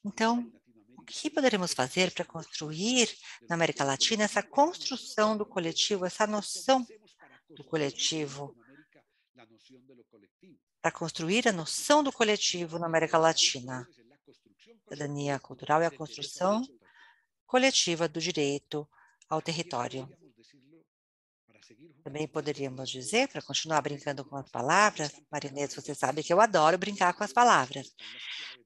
Então, o que poderemos fazer para construir na América Latina essa construção do coletivo, essa noção do coletivo? Para construir a noção do coletivo na América Latina. A cidadania cultural é a construção coletiva do direito ao território. Também poderíamos dizer, para continuar brincando com as palavras, Marinês, você sabe que eu adoro brincar com as palavras.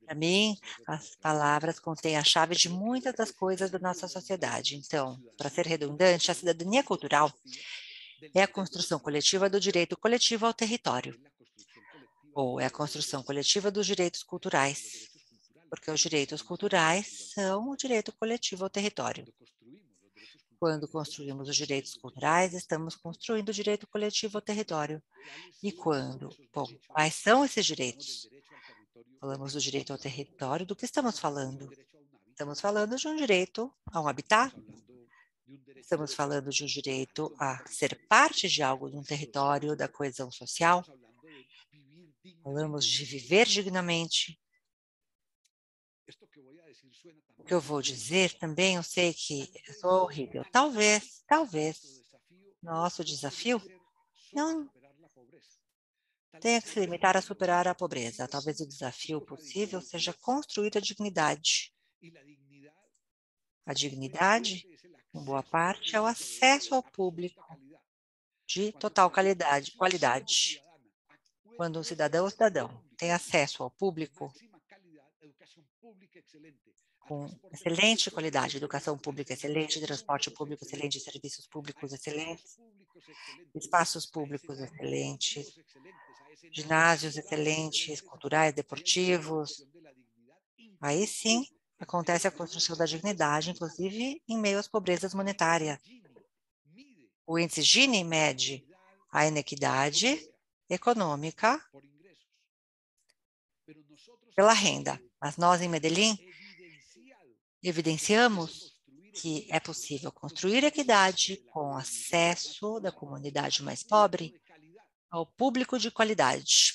Para mim, as palavras contêm a chave de muitas das coisas da nossa sociedade. Então, para ser redundante, a cidadania cultural é a construção coletiva do direito coletivo ao território, ou é a construção coletiva dos direitos culturais, porque os direitos culturais são o direito coletivo ao território. Quando construímos os direitos culturais, estamos construindo o direito coletivo ao território. E quais são esses direitos? Falamos do direito ao território, do que estamos falando? Estamos falando de um direito a um habitat, estamos falando de um direito a ser parte de algo, de um território, da coesão social. Falamos de viver dignamente. O que eu vou dizer também, eu sei que eu sou horrível. Talvez Nosso desafio não tenha que se limitar a superar a pobreza. Talvez o desafio possível seja construir a dignidade. A dignidade, em boa parte, é o acesso ao público de total qualidade. Quando um cidadão ou cidadão tem acesso ao público com excelente qualidade, educação pública excelente, transporte público excelente, serviços públicos excelentes, espaços públicos excelentes, ginásios excelentes, culturais, deportivos. Aí sim acontece a construção da dignidade, inclusive em meio às pobrezas monetárias. O índice Gini mede a inequidade econômica pela renda, mas nós em Medellín evidenciamos que é possível construir equidade com acesso da comunidade mais pobre ao público de qualidade.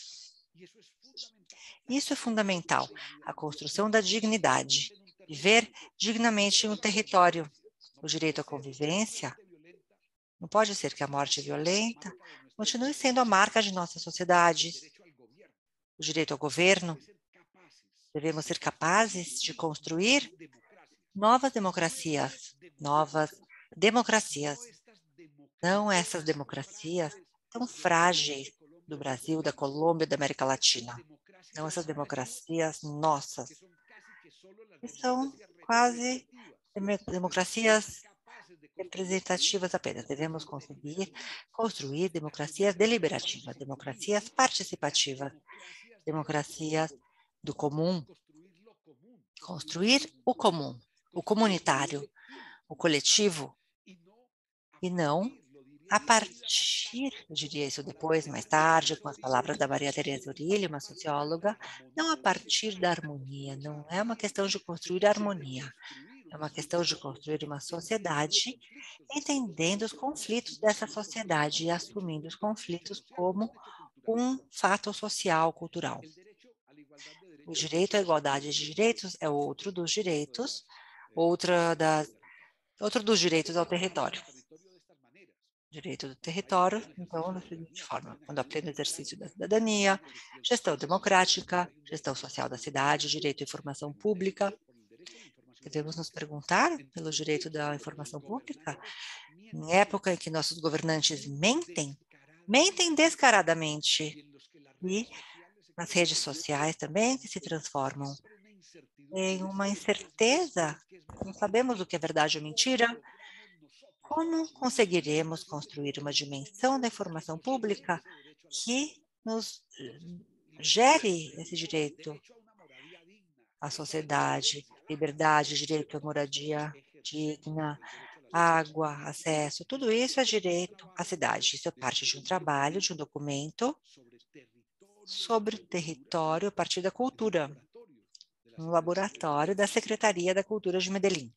Isso é fundamental, a construção da dignidade, viver dignamente em um território. O direito à convivência não pode ser que a morte violenta continue sendo a marca de nossas sociedades. O direito ao governo, devemos ser capazes de construir novas democracias. Não essas democracias tão frágeis do Brasil, da Colômbia, da América Latina. Não essas democracias nossas, que são quase democracias representativas apenas. Devemos conseguir construir democracias deliberativas, democracias participativas, democracias do comum, construir o comum, o comunitário, o coletivo, e não a partir, eu diria isso depois, mais tarde, com as palavras da Maria Tereza Urilli, uma socióloga, não a partir da harmonia, não é uma questão de construir harmonia, é uma questão de construir uma sociedade, entendendo os conflitos dessa sociedade e assumindo os conflitos como um fato social, cultural. O direito à igualdade de direitos é outro dos direitos, outro dos direitos ao território. Direito do território, então, da seguinte forma, quando há pleno exercício da cidadania, gestão democrática, gestão social da cidade, direito à informação pública. Devemos nos perguntar pelo direito da informação pública, em época em que nossos governantes mentem descaradamente, e nas redes sociais também, que se transformam em uma incerteza, não sabemos o que é verdade ou mentira. Como conseguiremos construir uma dimensão da informação pública que nos gere esse direito à sociedade, liberdade, direito à moradia digna, água, acesso, tudo isso é direito à cidade. Isso é parte de um trabalho, de um documento sobre território a partir da cultura, um laboratório da Secretaria da Cultura de Medellín.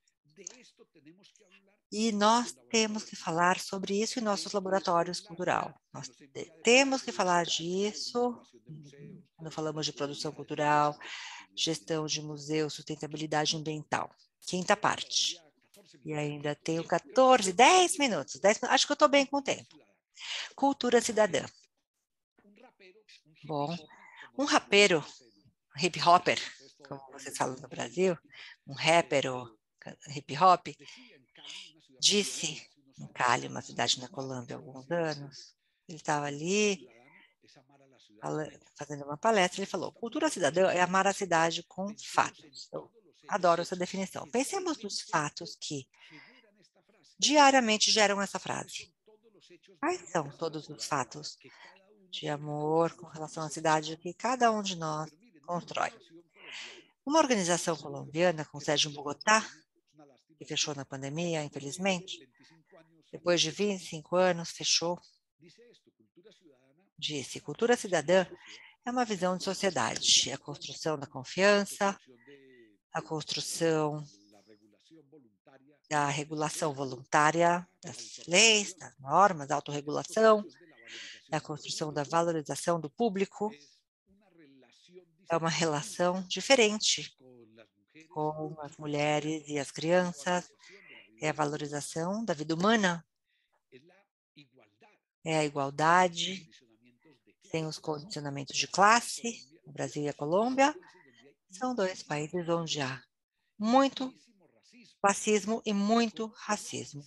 E nós temos que falar sobre isso em nossos laboratórios culturais. Nós temos que falar disso quando falamos de produção cultural, gestão de museu, sustentabilidade ambiental. Quinta parte. E ainda tenho 10 minutos. Acho que eu estou bem com o tempo. Cultura cidadã. Bom, um rapeiro, hip hopper, como vocês falam no Brasil, um rapper ou hip hop, disse em Cali, uma cidade na Colômbia, há alguns anos, ele estava ali fazendo uma palestra, ele falou, cultura cidadã é amar a cidade com fatos. Eu adoro essa definição. Pensemos nos fatos que diariamente geram essa frase. Quais são todos os fatos de amor com relação à cidade que cada um de nós constrói? Uma organização colombiana com sede em Bogotá, que fechou na pandemia, infelizmente, depois de 25 anos, fechou, disse, cultura cidadã é uma visão de sociedade, é a construção da confiança, a construção da regulação voluntária das leis, das normas, da autorregulação, é a construção da valorização do público, é uma relação diferente com as mulheres e as crianças, é a valorização da vida humana, é a igualdade, sem os condicionamentos de classe. O Brasil e a Colômbia são dois países onde há muito classismo e muito racismo.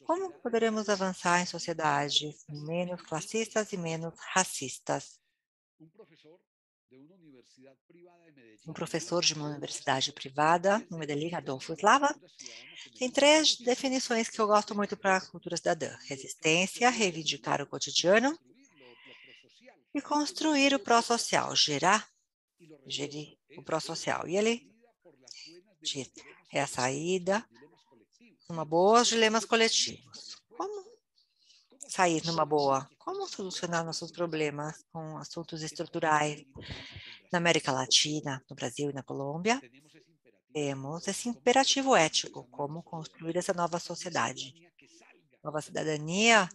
Como poderemos avançar em sociedades menos classistas e menos racistas? Um professor de uma universidade privada, no Medellín, Adolfo Slava, tem 3 definições que eu gosto muito para a cultura cidadã: resistência, reivindicar o cotidiano e construir o pró-social, gerir o pró-social. E ele diz, é a saída numa boa aos dilemas coletivos. Como sair numa boa? Como solucionar nossos problemas com assuntos estruturais na América Latina, no Brasil e na Colômbia? Temos esse imperativo ético, como construir essa nova sociedade, nova cidadania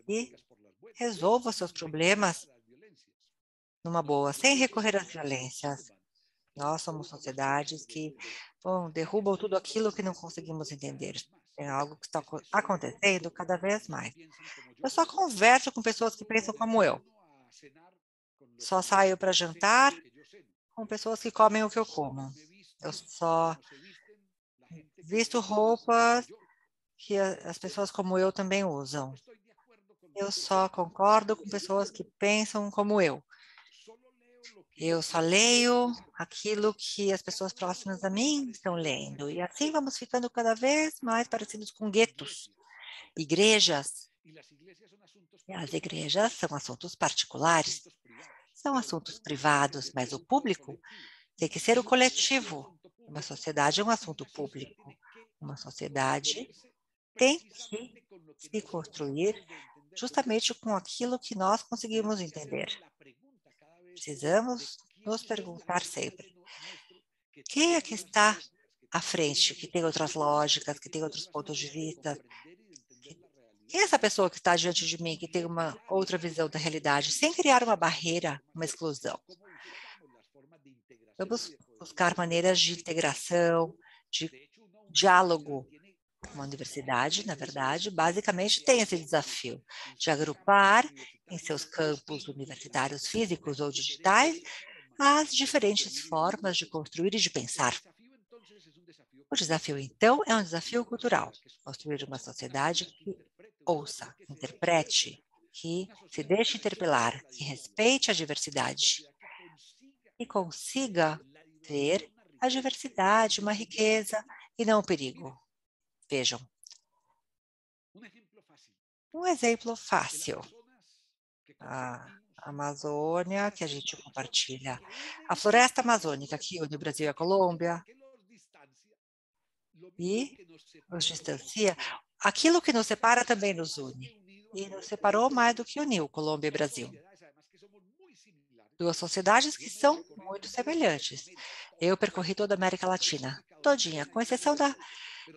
e resolva seus problemas numa boa, sem recorrer às violências. Nós somos sociedades que derrubam tudo aquilo que não conseguimos entender. É algo que está acontecendo cada vez mais. Eu só converso com pessoas que pensam como eu. Só saio para jantar com pessoas que comem o que eu como. Eu só visto roupas que as pessoas como eu também usam. Eu só concordo com pessoas que pensam como eu. Eu só leio aquilo que as pessoas próximas a mim estão lendo. E assim vamos ficando cada vez mais parecidos com guetos, igrejas. E as igrejas são assuntos particulares, são assuntos privados, mas o público tem que ser o coletivo. Uma sociedade é um assunto público. Uma sociedade tem que se construir justamente com aquilo que nós conseguimos entender. Precisamos nos perguntar sempre, quem é que está à frente, que tem outras lógicas, que tem outros pontos de vista? Quem é essa pessoa que está diante de mim, que tem uma outra visão da realidade, sem criar uma barreira, uma exclusão? Vamos buscar maneiras de integração, de diálogo. Uma universidade, na verdade, basicamente tem esse desafio de agrupar em seus campos universitários físicos ou digitais as diferentes formas de construir e de pensar. O desafio, então, é um desafio cultural. Construir uma sociedade que ouça, interprete, que se deixe interpelar, que respeite a diversidade e consiga ver a diversidade, uma riqueza e não um perigo. Vejam, um exemplo fácil. A Amazônia, que a gente compartilha. A floresta amazônica, que une o Brasil e a Colômbia, e nos distancia. Aquilo que nos separa também nos une. E nos separou mais do que uniu Colômbia e Brasil. Duas sociedades que são muito semelhantes. Eu percorri toda a América Latina, todinha, com exceção da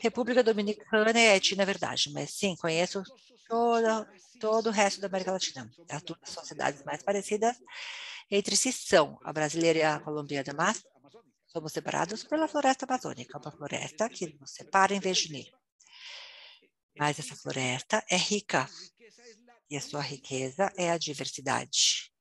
República Dominicana e Haiti, na verdade. Mas sim, conheço todo o resto da América Latina. As duas sociedades mais parecidas entre si são a brasileira e a colombiana, mas somos separados pela floresta amazônica, uma floresta que nos separa em vez de unir. Mas essa floresta é rica e a sua riqueza é a diversidade.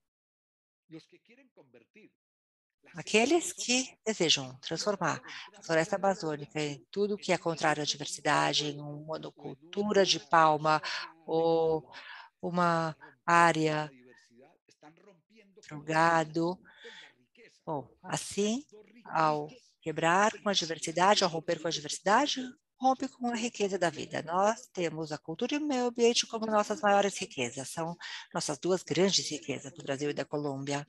Aqueles que desejam transformar a floresta amazônica em tudo que é contrário à diversidade, em uma monocultura de palma ou uma área para o gado. Bom, assim, ao quebrar com a diversidade, ao romper com a diversidade, rompe com a riqueza da vida. Nós temos a cultura e o meio ambiente como nossas maiores riquezas. São nossas duas grandes riquezas do Brasil e da Colômbia.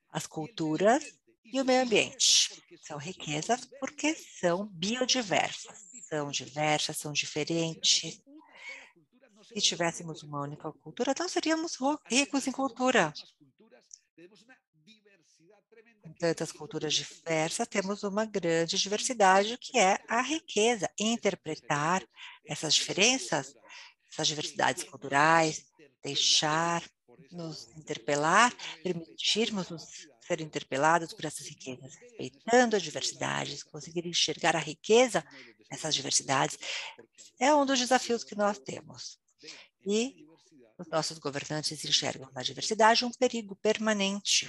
As culturas e o meio ambiente são riquezas porque são biodiversas. São diversas, são diferentes. Se tivéssemos uma única cultura, não seríamos ricos em cultura. Com tantas culturas diversas, temos uma grande diversidade, que é a riqueza. Interpretar essas diferenças, essas diversidades culturais, deixar-nos interpelar, permitirmos-nos ser interpelados por essas riquezas, respeitando as diversidades, conseguir enxergar a riqueza nessas diversidades, é um dos desafios que nós temos. E os nossos governantes enxergam na diversidade um perigo permanente.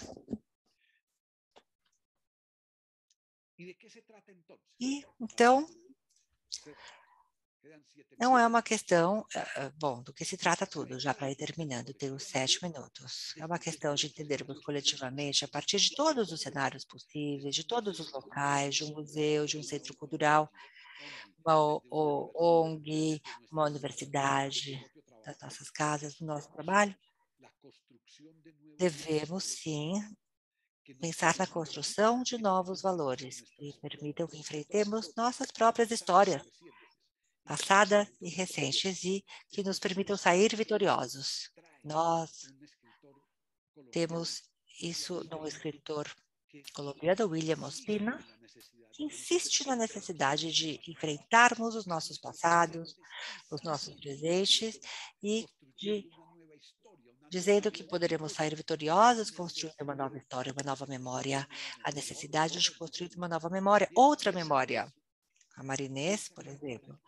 E, então, não é uma questão, bom, do que se trata tudo, já para ir terminando, tenho 7 minutos. É uma questão de entendermos coletivamente, a partir de todos os cenários possíveis, de todos os locais, de um museu, de um centro cultural, uma ONG, uma universidade, das nossas casas, do nosso trabalho, devemos, sim, pensar na construção de novos valores que permitam que enfrentemos nossas próprias histórias, passadas e recentes, e que nos permitam sair vitoriosos. Nós temos isso no escritor colombiano William Ospina, que insiste na necessidade de enfrentarmos os nossos passados, os nossos presentes e dizendo que poderemos sair vitoriosos, construindo uma nova história, uma nova memória, a necessidade de construir uma nova memória, outra memória. A Marinês, por exemplo.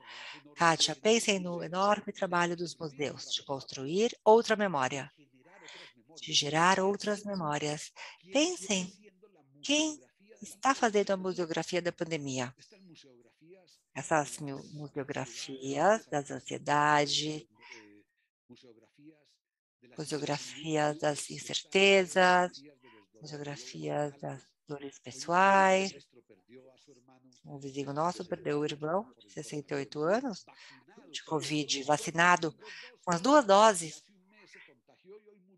Kátia, pensem no enorme trabalho dos museus de construir outra memória, de gerar outras memórias. Pensem quem está fazendo a museografia da pandemia. Essas museografias das ansiedades, museografias das incertezas, museografias das dores pessoais. Um vizinho nosso perdeu o irmão, de 68 anos, de Covid, vacinado com as 2 doses.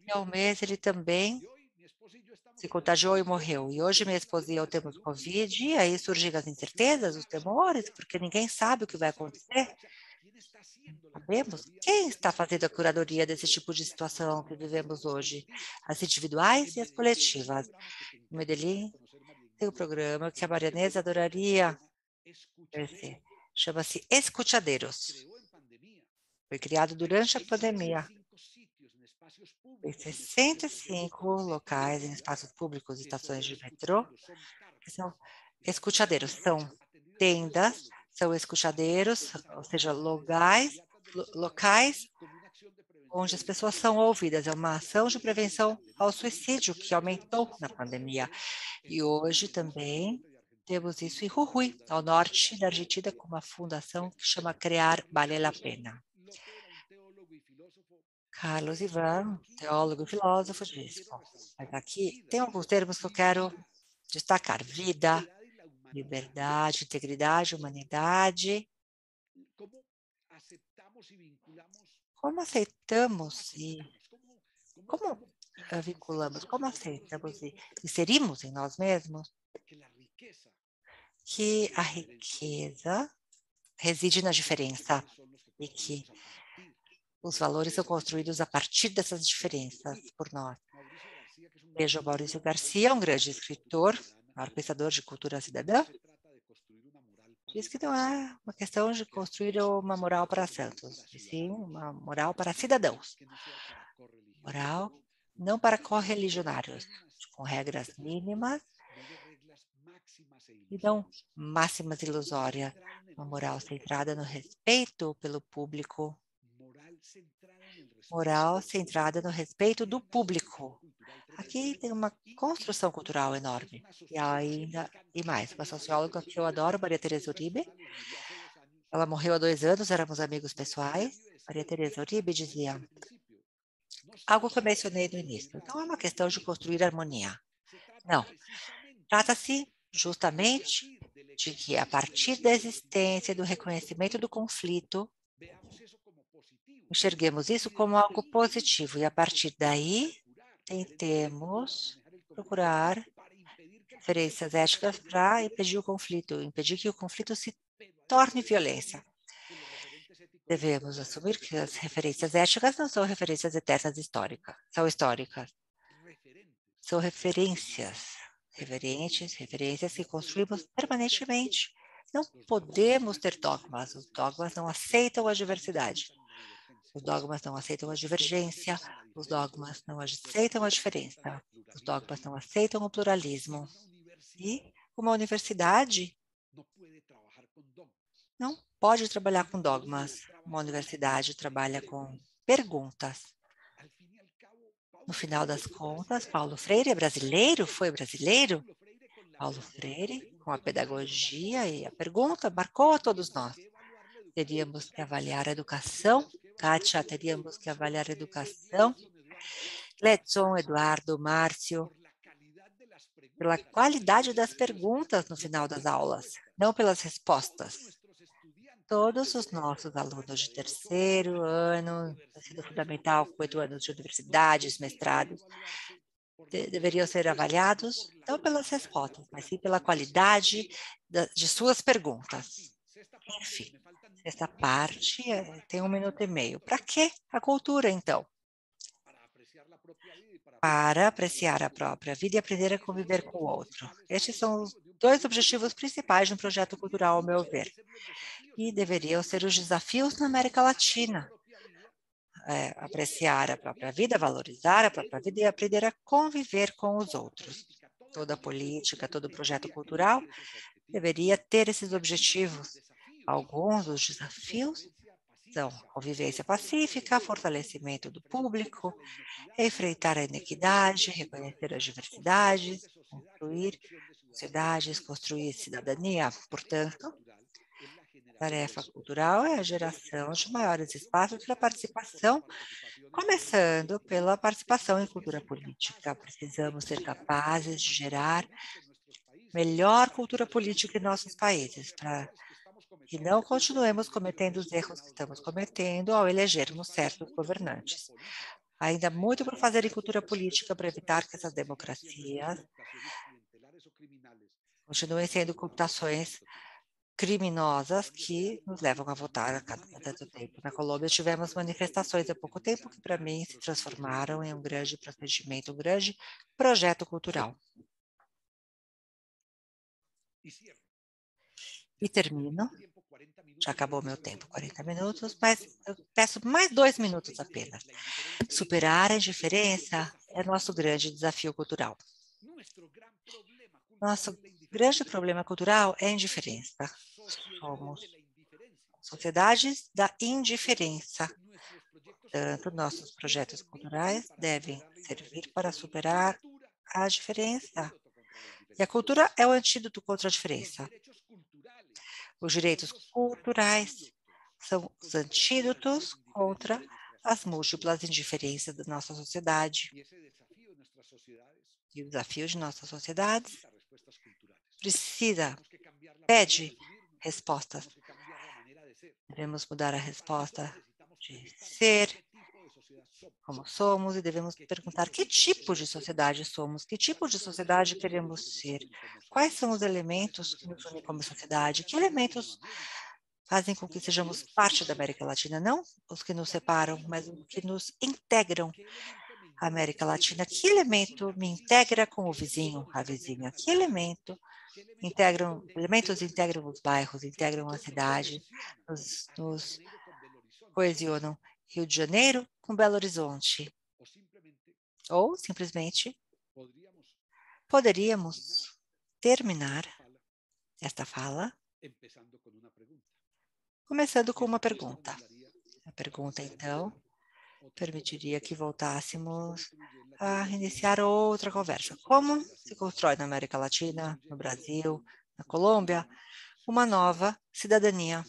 E ao mês ele também se contagiou e morreu. E hoje minha esposa e eu temos Covid, e aí surgem as incertezas, os temores, porque ninguém sabe o que vai acontecer. Sabemos quem está fazendo a curadoria desse tipo de situação que vivemos hoje, as individuais e as coletivas. Em Medellín tem um programa que a Marianesa adoraria conhecer. Chama-se Escuchadeiros. Foi criado durante a pandemia. Tem 65 locais em espaços públicos e estações de metrô que são escuchadeiros. São tendas, são escuchadeiros, ou seja, locais onde as pessoas são ouvidas. É uma ação de prevenção ao suicídio que aumentou na pandemia. E hoje também temos isso em Jujuy, ao norte da Argentina, com uma fundação que chama Crear Vale la Pena. Carlos Ivan, teólogo e filósofo, disse, bom, mas aqui tem alguns termos que eu quero destacar: vida, liberdade, integridade, humanidade. Como aceitamos e como vinculamos, como aceitamos e inserimos em nós mesmos que a riqueza reside na diferença e que os valores são construídos a partir dessas diferenças por nós. Veja o Maurício Garcia, um grande escritor, maior pensador de cultura cidadã, diz que não é uma questão de construir uma moral para santos, e sim uma moral para cidadãos. Moral não para correligionários, com regras mínimas e não máximas ilusórias. Uma moral centrada no respeito pelo público, moral centrada no respeito do público. Aqui tem uma construção cultural enorme. E ainda, e mais, uma socióloga que eu adoro, Maria Teresa Uribe. Ela morreu há 2 anos, éramos amigos pessoais. Maria Teresa Uribe dizia algo que eu mencionei no início. Não é uma questão de construir harmonia. Não. Trata-se justamente de que, a partir da existência e do reconhecimento do conflito, enxerguemos isso como algo positivo e, a partir daí, tentemos procurar referências éticas para impedir o conflito, impedir que o conflito se torne violência. Devemos assumir que as referências éticas não são referências eternas históricas, são históricas. São referências que construímos permanentemente. Não podemos ter dogmas. Os dogmas não aceitam a diversidade. Os dogmas não aceitam a divergência. Os dogmas não aceitam a diferença. Os dogmas não aceitam o pluralismo. E uma universidade não pode trabalhar com dogmas. Uma universidade trabalha com perguntas. No final das contas, Paulo Freire é brasileiro? Foi brasileiro? Paulo Freire, com a pedagogia e a pergunta, marcou a todos nós. Teríamos que avaliar a educação. Kátia, teríamos que avaliar a educação. Letson, Eduardo, Márcio, pela qualidade das perguntas no final das aulas, não pelas respostas. Todos os nossos alunos de terceiro ano, ensino fundamental, 8 anos de universidades, mestrados, deveriam ser avaliados não pelas respostas, mas sim pela qualidade de suas perguntas. Enfim, essa parte tem 1 minuto e meio. Para que a cultura, então? Para apreciar a própria vida e aprender a conviver com o outro. Estes são os 2 objetivos principais de um projeto cultural, ao meu ver. E deveriam ser os desafios na América Latina. Apreciar a própria vida, valorizar a própria vida e aprender a conviver com os outros. Toda política, todo projeto cultural deveria ter esses objetivos. Alguns dos desafios são convivência pacífica, fortalecimento do público, enfrentar a inequidade, reconhecer as diversidades, construir sociedades, construir cidadania. Portanto, a tarefa cultural é a geração de maiores espaços para participação, começando pela participação em cultura política. Precisamos ser capazes de gerar melhor cultura política em nossos países, para que não continuemos cometendo os erros que estamos cometendo ao elegermos certos governantes. Ainda muito por fazer em cultura política para evitar que essas democracias continuem sendo computações criminosas que nos levam a votar a cada tanto tempo. Na Colômbia tivemos manifestações há pouco tempo que, para mim, se transformaram em um grande procedimento, um grande projeto cultural. E termino. Já acabou meu tempo, 40 minutos, mas eu peço mais 2 minutos apenas. Superar a indiferença é nosso grande desafio cultural. Nosso grande problema cultural é a indiferença. Somos sociedades da indiferença. Portanto, nossos projetos culturais devem servir para superar a diferença. E a cultura é o antídoto contra a diferença. Os direitos culturais são os antídotos contra as múltiplas indiferenças da nossa sociedade. E o desafio de nossas sociedades pede respostas. Devemos mudar a resposta de ser como somos e devemos perguntar que tipo de sociedade somos, que tipo de sociedade queremos ser, quais são os elementos que nos unem como sociedade, que elementos fazem com que sejamos parte da América Latina, não os que nos separam, mas os que nos integram à América Latina. Que elemento me integra com o vizinho, a vizinha? Que elementos integram os bairros, integram a cidade, nos coesionam? Rio de Janeiro com Belo Horizonte. Ou, simplesmente, poderíamos terminar esta fala começando com uma pergunta. A pergunta, então, permitiria que voltássemos a iniciar outra conversa. Como se constrói na América Latina, no Brasil, na Colômbia, uma nova cidadania?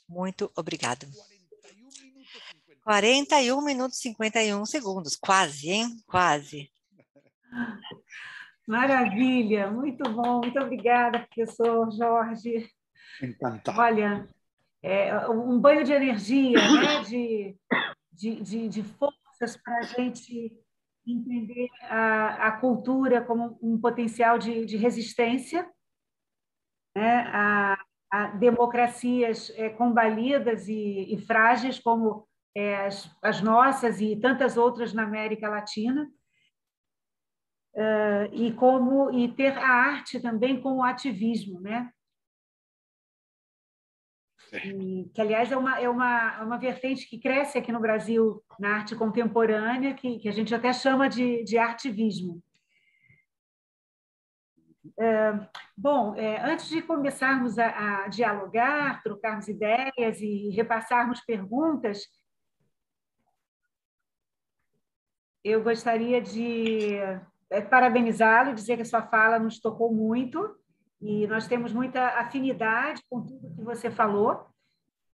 Muito obrigado. 41 minutos e 51 segundos. Quase, hein? Quase. Maravilha, muito bom. Muito obrigada, professor Jorge. Encantado. Olha, um banho de energia, né? de forças para a gente entender a cultura como um potencial de resistência, né? A democracias combalidas e frágeis como as nossas e tantas outras na América Latina, e ter a arte também como ativismo, né? Que, aliás, é uma vertente que cresce aqui no Brasil na arte contemporânea, que a gente até chama de artivismo. Bom, antes de começarmos a dialogar, trocarmos ideias e repassarmos perguntas, eu gostaria de parabenizá-lo, dizer que a sua fala nos tocou muito e nós temos muita afinidade com tudo que você falou,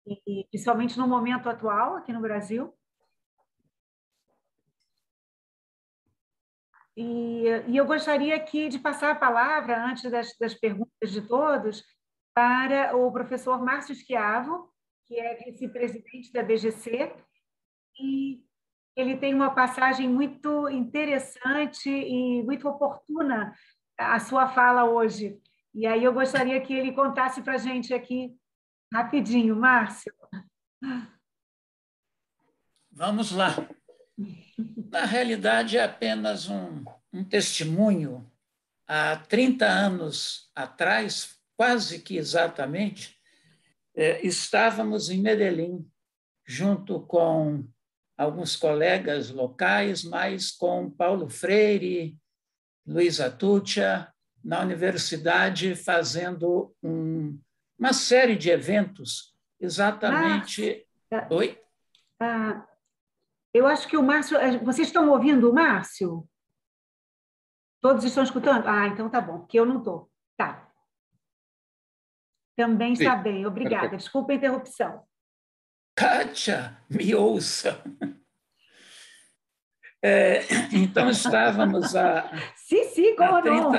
e principalmente no momento atual aqui no Brasil. E eu gostaria aqui de passar a palavra, antes das perguntas de todos, para o professor Márcio Schiavo, que é vice-presidente da BGC, e ele tem uma passagem muito interessante e muito oportuna a sua fala hoje. E aí eu gostaria que ele contasse para a gente aqui rapidinho. Márcio. Vamos lá. Na realidade, é apenas um testemunho. Há 30 anos atrás, quase que exatamente, estávamos em Medellín, junto com alguns colegas locais, mas com Paulo Freire, Luiza Tuccia, na universidade, fazendo uma série de eventos, exatamente... Márcio, Oi? Eu acho que o Márcio... Vocês estão ouvindo o Márcio? Todos estão escutando? Então tá bom, porque eu não estou. Tá. Também está bem, obrigada. Perfeito. Desculpa a interrupção. Kátia, me ouça. Então, estávamos Sim, como não?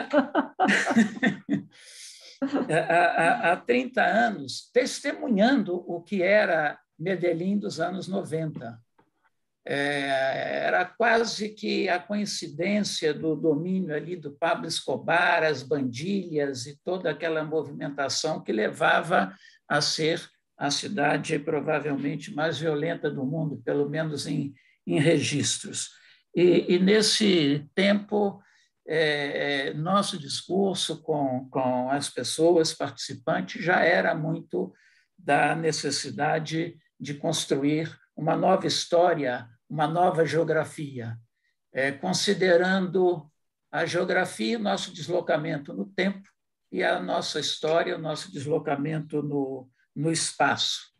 há 30 anos testemunhando o que era Medellín dos anos 90. Era quase que a coincidência do domínio ali do Pablo Escobar, as bandilhas e toda aquela movimentação que levava a ser a cidade provavelmente mais violenta do mundo, pelo menos em registros. E nesse tempo, nosso discurso com as pessoas participantes já era muito da necessidade de construir uma nova história, uma nova geografia, considerando a geografia, o nosso deslocamento no tempo e a nossa história, o nosso deslocamento no espaço.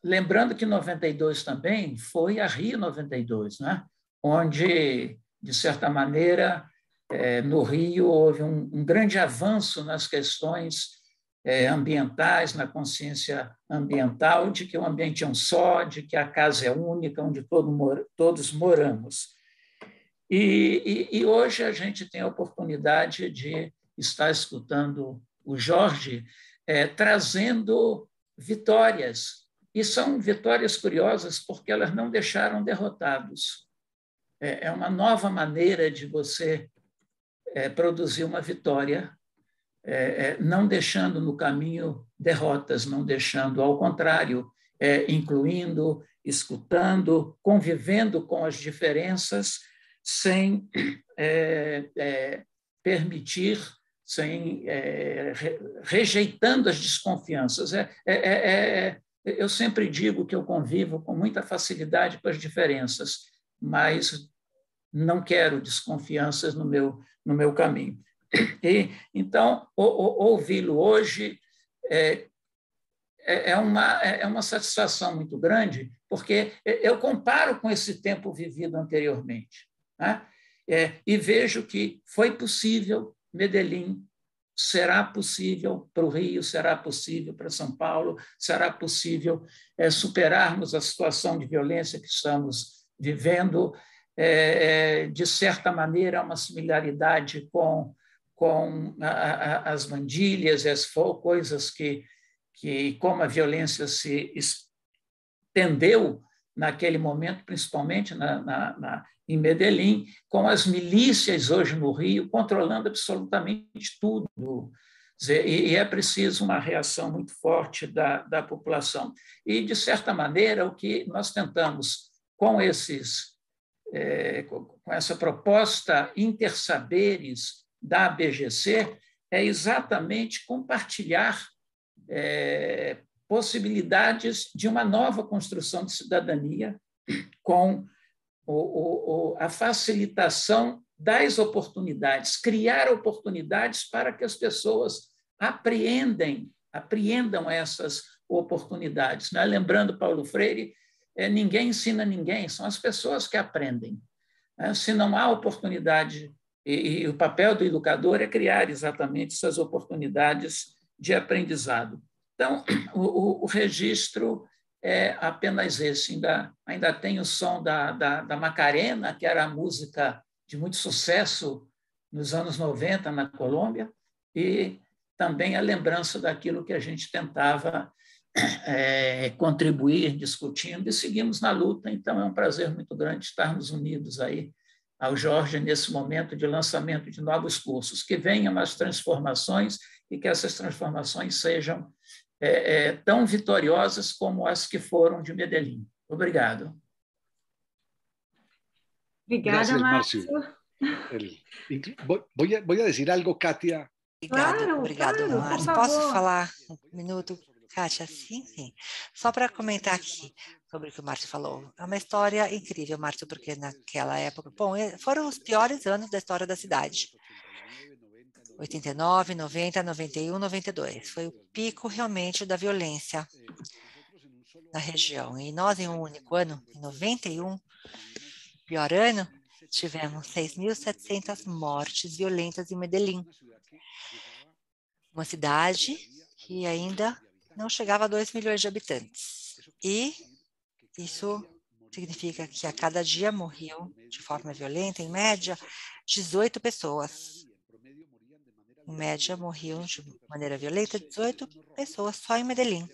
Lembrando que 92 também foi a Rio 92, né? Onde, de certa maneira, no Rio houve um grande avanço nas questões ambientais, na consciência ambiental, de que o ambiente é um só, de que a casa é única, onde todos moramos. E hoje a gente tem a oportunidade de estar escutando o Jorge trazendo vitórias, e são vitórias curiosas porque elas não deixaram derrotados. É uma nova maneira de você produzir uma vitória, não deixando no caminho derrotas, não deixando, ao contrário, incluindo, escutando, convivendo com as diferenças, sem permitir, sem rejeitando as desconfianças. Eu sempre digo que eu convivo com muita facilidade com as diferenças, mas não quero desconfianças no meu caminho. Então, ouvi-lo hoje é uma satisfação muito grande, porque eu comparo com esse tempo vivido anteriormente, né? E vejo que foi possível Medellín, será possível para o Rio, será possível para São Paulo, será possível superarmos a situação de violência que estamos vivendo. De certa maneira, há uma similaridade com as mandílias, as coisas que como a violência se estendeu naquele momento, principalmente em Medellín, com as milícias hoje no Rio, controlando absolutamente tudo. E é preciso uma reação muito forte da população. E, de certa maneira, o que nós tentamos com essa proposta Intersaberes da BGC é exatamente compartilhar possibilidades de uma nova construção de cidadania com a facilitação das oportunidades, criar oportunidades para que as pessoas apreendam essas oportunidades. Lembrando Paulo Freire, ninguém ensina ninguém, são as pessoas que aprendem. Se não há oportunidade, e o papel do educador é criar exatamente essas oportunidades de aprendizado. Então, o registro é apenas esse. Ainda tem o som da Macarena, que era a música de muito sucesso nos anos 90 na Colômbia, e também a lembrança daquilo que a gente tentava contribuir, discutindo, e seguimos na luta. Então, é um prazer muito grande estarmos unidos aí ao Jorge nesse momento de lançamento de novos cursos, que venham as transformações e que essas transformações sejam tão vitoriosas como as que foram de Medellín. Obrigado. Obrigada, Márcio. Voy a decir algo, Kátia. Obrigado, Márcio. Posso falar um minuto, Kátia? Sim. Só para comentar aqui sobre o que o Márcio falou. É uma história incrível, Márcio, porque naquela época, foram os piores anos da história da cidade. 89, 90, 91, 92. Foi o pico realmente da violência na região. E nós, em um único ano, em 91, pior ano, tivemos 6.700 mortes violentas em Medellín. Uma cidade que ainda não chegava a 2 milhões de habitantes. E isso significa que a cada dia morriam de forma violenta, em média, 18 pessoas. Em média, morriam de maneira violenta 18 pessoas só em Medellín.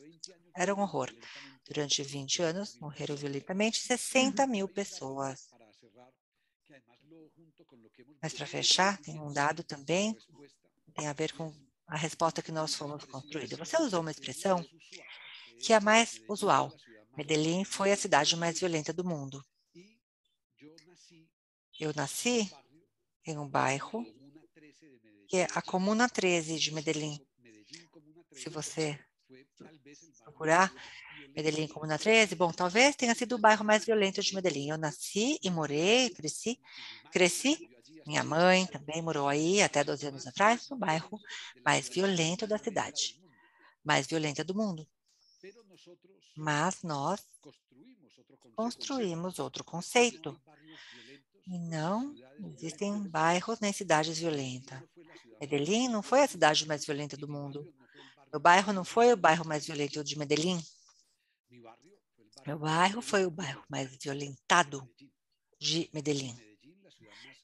Era um horror. Durante 20 anos, morreram violentamente 60 mil pessoas. Mas, para fechar, tem um dado também, tem a ver com a resposta que nós fomos construídos. Você usou uma expressão que é a mais usual. Medellín foi a cidade mais violenta do mundo. Eu nasci em um bairro que é a Comuna 13 de Medellín. Se você procurar Medellín Comuna 13, talvez tenha sido o bairro mais violento de Medellín. Eu nasci e morei, cresci. Minha mãe também morou aí até 12 anos atrás, no bairro mais violento da cidade, mais violenta do mundo. Mas nós construímos outro conceito. E não existem bairros nem cidades violentas. Medellín não foi a cidade mais violenta do mundo. Meu bairro não foi o bairro mais violento de Medellín. Meu bairro foi o bairro mais violentado de Medellín.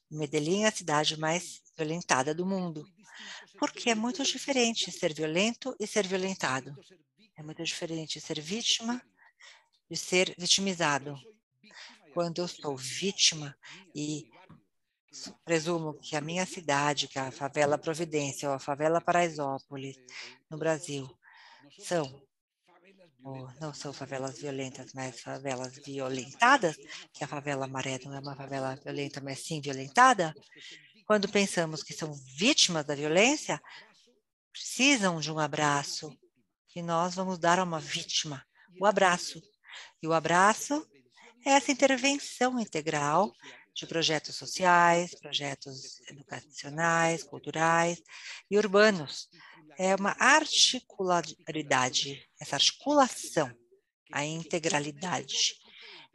Medellín é a cidade mais violentada do mundo. Porque é muito diferente ser violento e ser violentado. É muito diferente ser vítima de ser vitimizado. Quando eu sou vítima e presumo que a minha cidade, que é a favela Providência ou a favela Paraisópolis, no Brasil, não são favelas violentas, mas favelas violentadas, que a favela Maré não é uma favela violenta, mas sim violentada, quando pensamos que são vítimas da violência, precisam de um abraço, que nós vamos dar a uma vítima, o abraço. E o abraço é essa intervenção integral de projetos sociais, projetos educacionais, culturais e urbanos. É uma articularidade, essa articulação, a integralidade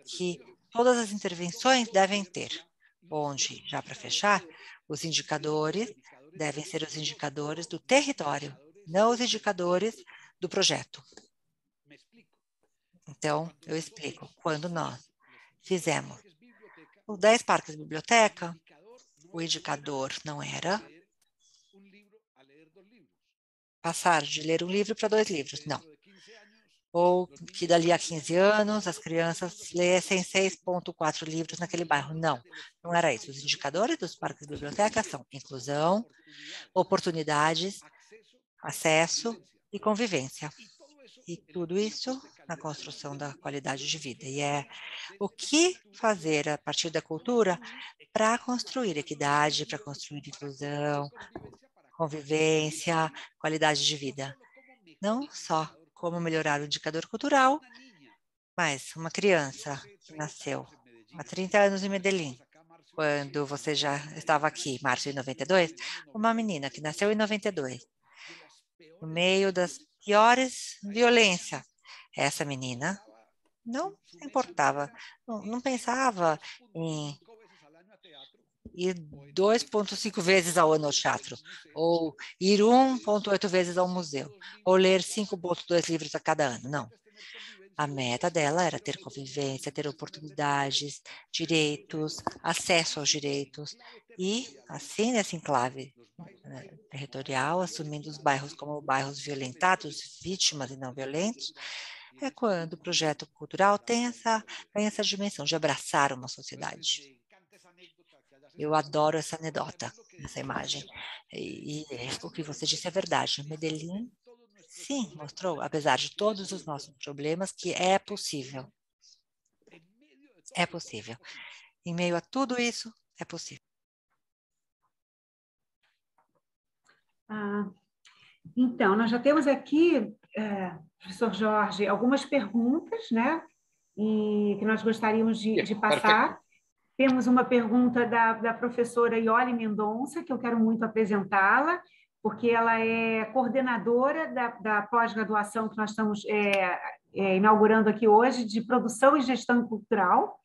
que todas as intervenções devem ter, onde, já para fechar, os indicadores devem ser os indicadores do território, não os indicadores do projeto. Então, eu explico. Quando nós fizemos os 10 parques de biblioteca, o indicador não era passar de ler um livro para 2 livros, não. Ou que dali a 15 anos as crianças lessem 6,4 livros naquele bairro. Não, não era isso. Os indicadores dos parques de biblioteca são inclusão, oportunidades, acesso e convivência. E tudo isso na construção da qualidade de vida. E é o que fazer a partir da cultura para construir equidade, para construir inclusão, convivência, qualidade de vida. Não só como melhorar o indicador cultural, mas uma criança que nasceu há 30 anos em Medellín, quando você já estava aqui, março de 92, uma menina que nasceu em 92, no meio das piores violências. Essa menina Não importava, não pensava em ir 2,5 vezes ao ano ao teatro, ou ir 1,8 vezes ao museu, ou ler 5,2 livros a cada ano. Não. A meta dela era ter convivência, ter oportunidades, direitos, acesso aos direitos, e assim, nessa enclave territorial, assumindo os bairros como bairros violentados, vítimas e não violentos, é quando o projeto cultural tem essa dimensão de abraçar uma sociedade. Eu adoro essa anedota, essa imagem. E o que você disse é verdade. Medellín, sim, mostrou, apesar de todos os nossos problemas, que é possível. É possível. Em meio a tudo isso, é possível. Então, nós já temos aqui, professor Jorge, algumas perguntas, né? E que nós gostaríamos de passar. Perfeito. Temos uma pergunta da professora Iole Mendonça, que eu quero muito apresentá-la, porque ela é coordenadora da pós-graduação que nós estamos inaugurando aqui hoje, de Produção e Gestão Cultural.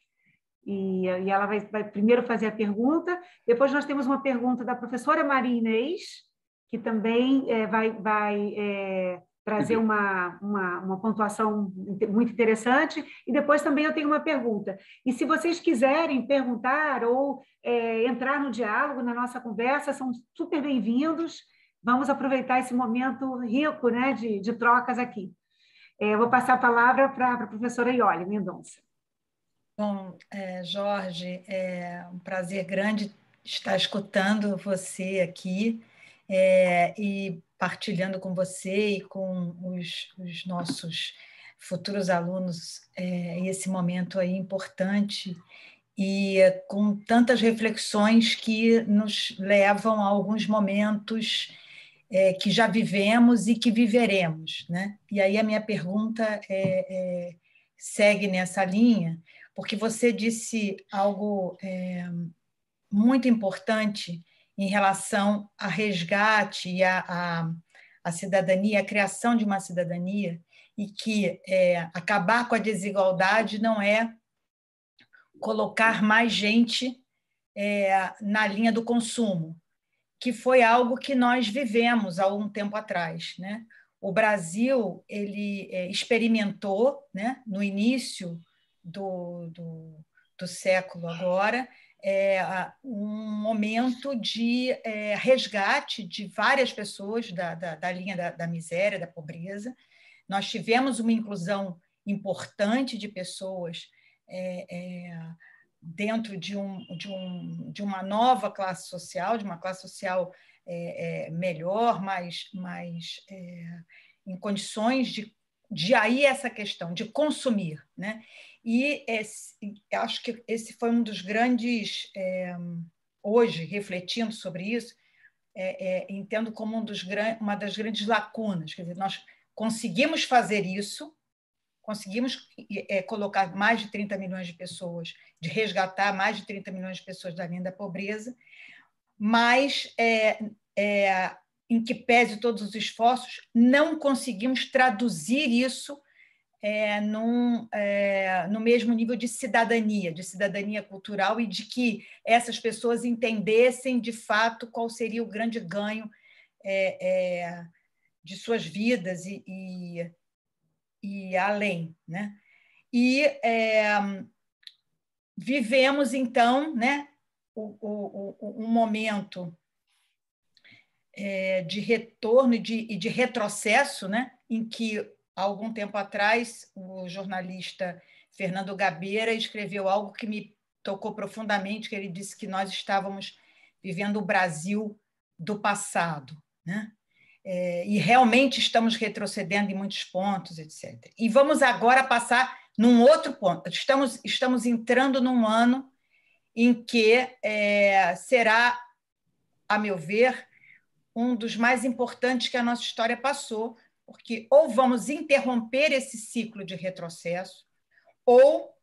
E ela vai primeiro fazer a pergunta, depois nós temos uma pergunta da professora Maria Inês, que também vai trazer uma pontuação muito interessante, e depois também eu tenho uma pergunta. E se vocês quiserem perguntar ou entrar no diálogo, na nossa conversa, são super bem-vindos. Vamos aproveitar esse momento rico, né, de trocas aqui. Vou passar a palavra para a professora Iole Mendonça. Bom, Jorge, é um prazer grande estar escutando você aqui e partilhando com você e com os nossos futuros alunos esse momento aí importante e com tantas reflexões que nos levam a alguns momentos que já vivemos e que viveremos, né? E aí a minha pergunta segue nessa linha, porque você disse algo muito importante em relação a resgate e a cidadania, a criação de uma cidadania, e que acabar com a desigualdade não é colocar mais gente na linha do consumo, que foi algo que nós vivemos há algum tempo atrás, né? O Brasil ele experimentou, né, no início do século agora, um momento de resgate de várias pessoas da linha da miséria, da pobreza. Nós tivemos uma inclusão importante de pessoas dentro de uma nova classe social, de uma classe social melhor, mais em condições de aí essa questão de consumir, né? E acho que esse foi um dos grandes, hoje, refletindo sobre isso, entendo como uma das grandes lacunas. Quer dizer, nós conseguimos fazer isso, conseguimos colocar mais de 30 milhões de pessoas, de resgatar mais de 30 milhões de pessoas da linha da pobreza, mas, em que pese todos os esforços, não conseguimos traduzir isso no mesmo nível de cidadania cultural, e de que essas pessoas entendessem, de fato, qual seria o grande ganho de suas vidas e além, né? E vivemos, então, né, um momento de retorno e de retrocesso, né, em que, há algum tempo atrás, o jornalista Fernando Gabeira escreveu algo que me tocou profundamente, que ele disse que nós estávamos vivendo o Brasil do passado, né? E realmente estamos retrocedendo em muitos pontos, etc. E vamos agora passar num outro ponto. Estamos entrando num ano em que será, a meu ver, um dos mais importantes que a nossa história passou, porque ou vamos interromper esse ciclo de retrocesso, ou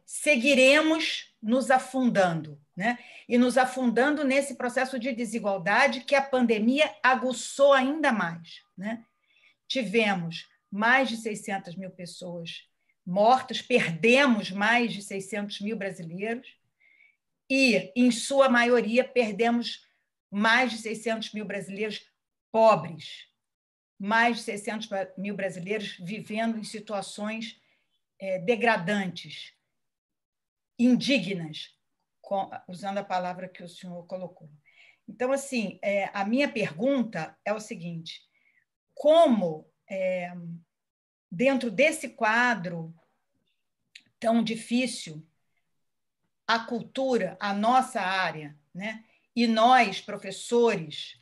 seguiremos nos afundando, né? E nos afundando nesse processo de desigualdade que a pandemia aguçou ainda mais, né? Tivemos mais de 600 mil pessoas mortos, perdemos mais de 600 mil brasileiros e, em sua maioria, perdemos mais de 600 mil brasileiros pobres, mais de 600 mil brasileiros vivendo em situações degradantes, indignas, usando a palavra que o senhor colocou. Então, assim, a minha pergunta é o seguinte: como, dentro desse quadro tão difícil, a cultura, a nossa área, né, e nós, professores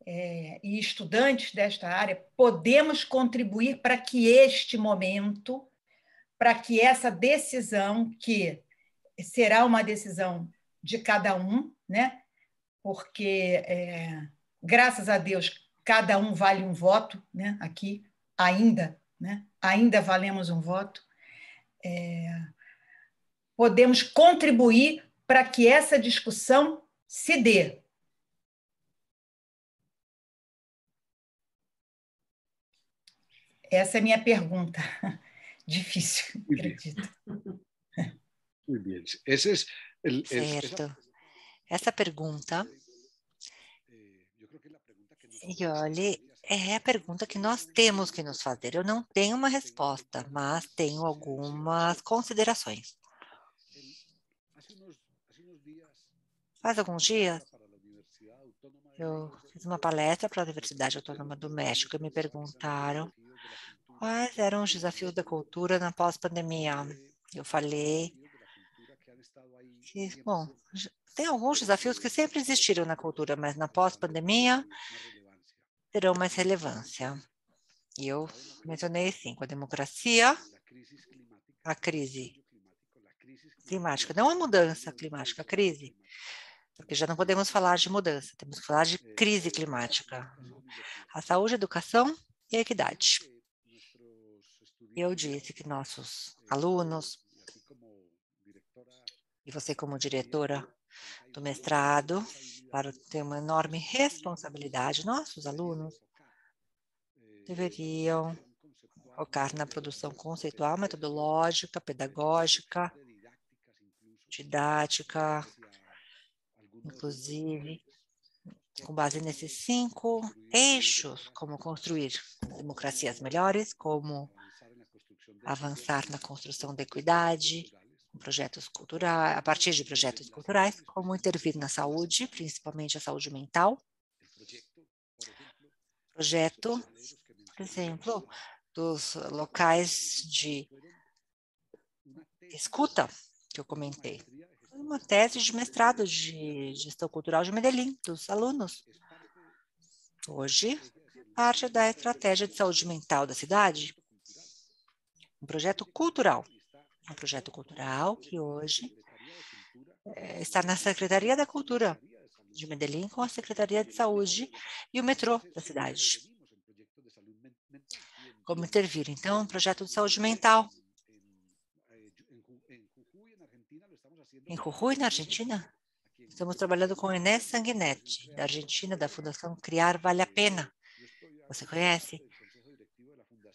e estudantes desta área, podemos contribuir para que este momento, para que essa decisão, que será uma decisão de cada um, né, porque, graças a Deus, cada um vale um voto, né, aqui, ainda, né, ainda valemos um voto, podemos contribuir para que essa discussão se dê. Essa é a minha pergunta. Difícil, acredito. Muy bien. Ese es Certo. Essa pergunta, e olhe, é a pergunta que nós temos que nos fazer. Eu não tenho uma resposta, mas tenho algumas considerações. Faz alguns dias, eu fiz uma palestra para a Universidade Autônoma do México e me perguntaram quais eram os desafios da cultura na pós-pandemia. Eu falei que, bom, tem alguns desafios que sempre existiram na cultura, mas na pós-pandemia terão mais relevância. E eu mencionei 5: a democracia, a crise climática, não a mudança climática, a crise, porque já não podemos falar de mudança, temos que falar de crise climática, a saúde, a educação e a equidade. Eu disse que nossos alunos, e você como diretora do mestrado, para ter uma enorme responsabilidade, nossos alunos deveriam focar na produção conceitual, metodológica, pedagógica, didática, inclusive, com base nesses 5 eixos: como construir democracias melhores, como avançar na construção da equidade, projetos culturais, a partir de projetos culturais, como intervir na saúde, principalmente a saúde mental. Projeto, por exemplo, dos locais de escuta, que eu comentei. Uma tese de mestrado de gestão cultural de Medellín, dos alunos. Hoje, parte da estratégia de saúde mental da cidade. Um projeto cultural que hoje está na Secretaria da Cultura de Medellín, com a Secretaria de Saúde e o metrô da cidade. Como intervir, então, um projeto de saúde mental. Em Jujuy, na Argentina, estamos trabalhando com Inés Sanguinetti, da Argentina, da Fundação Criar Vale a Pena. Você conhece?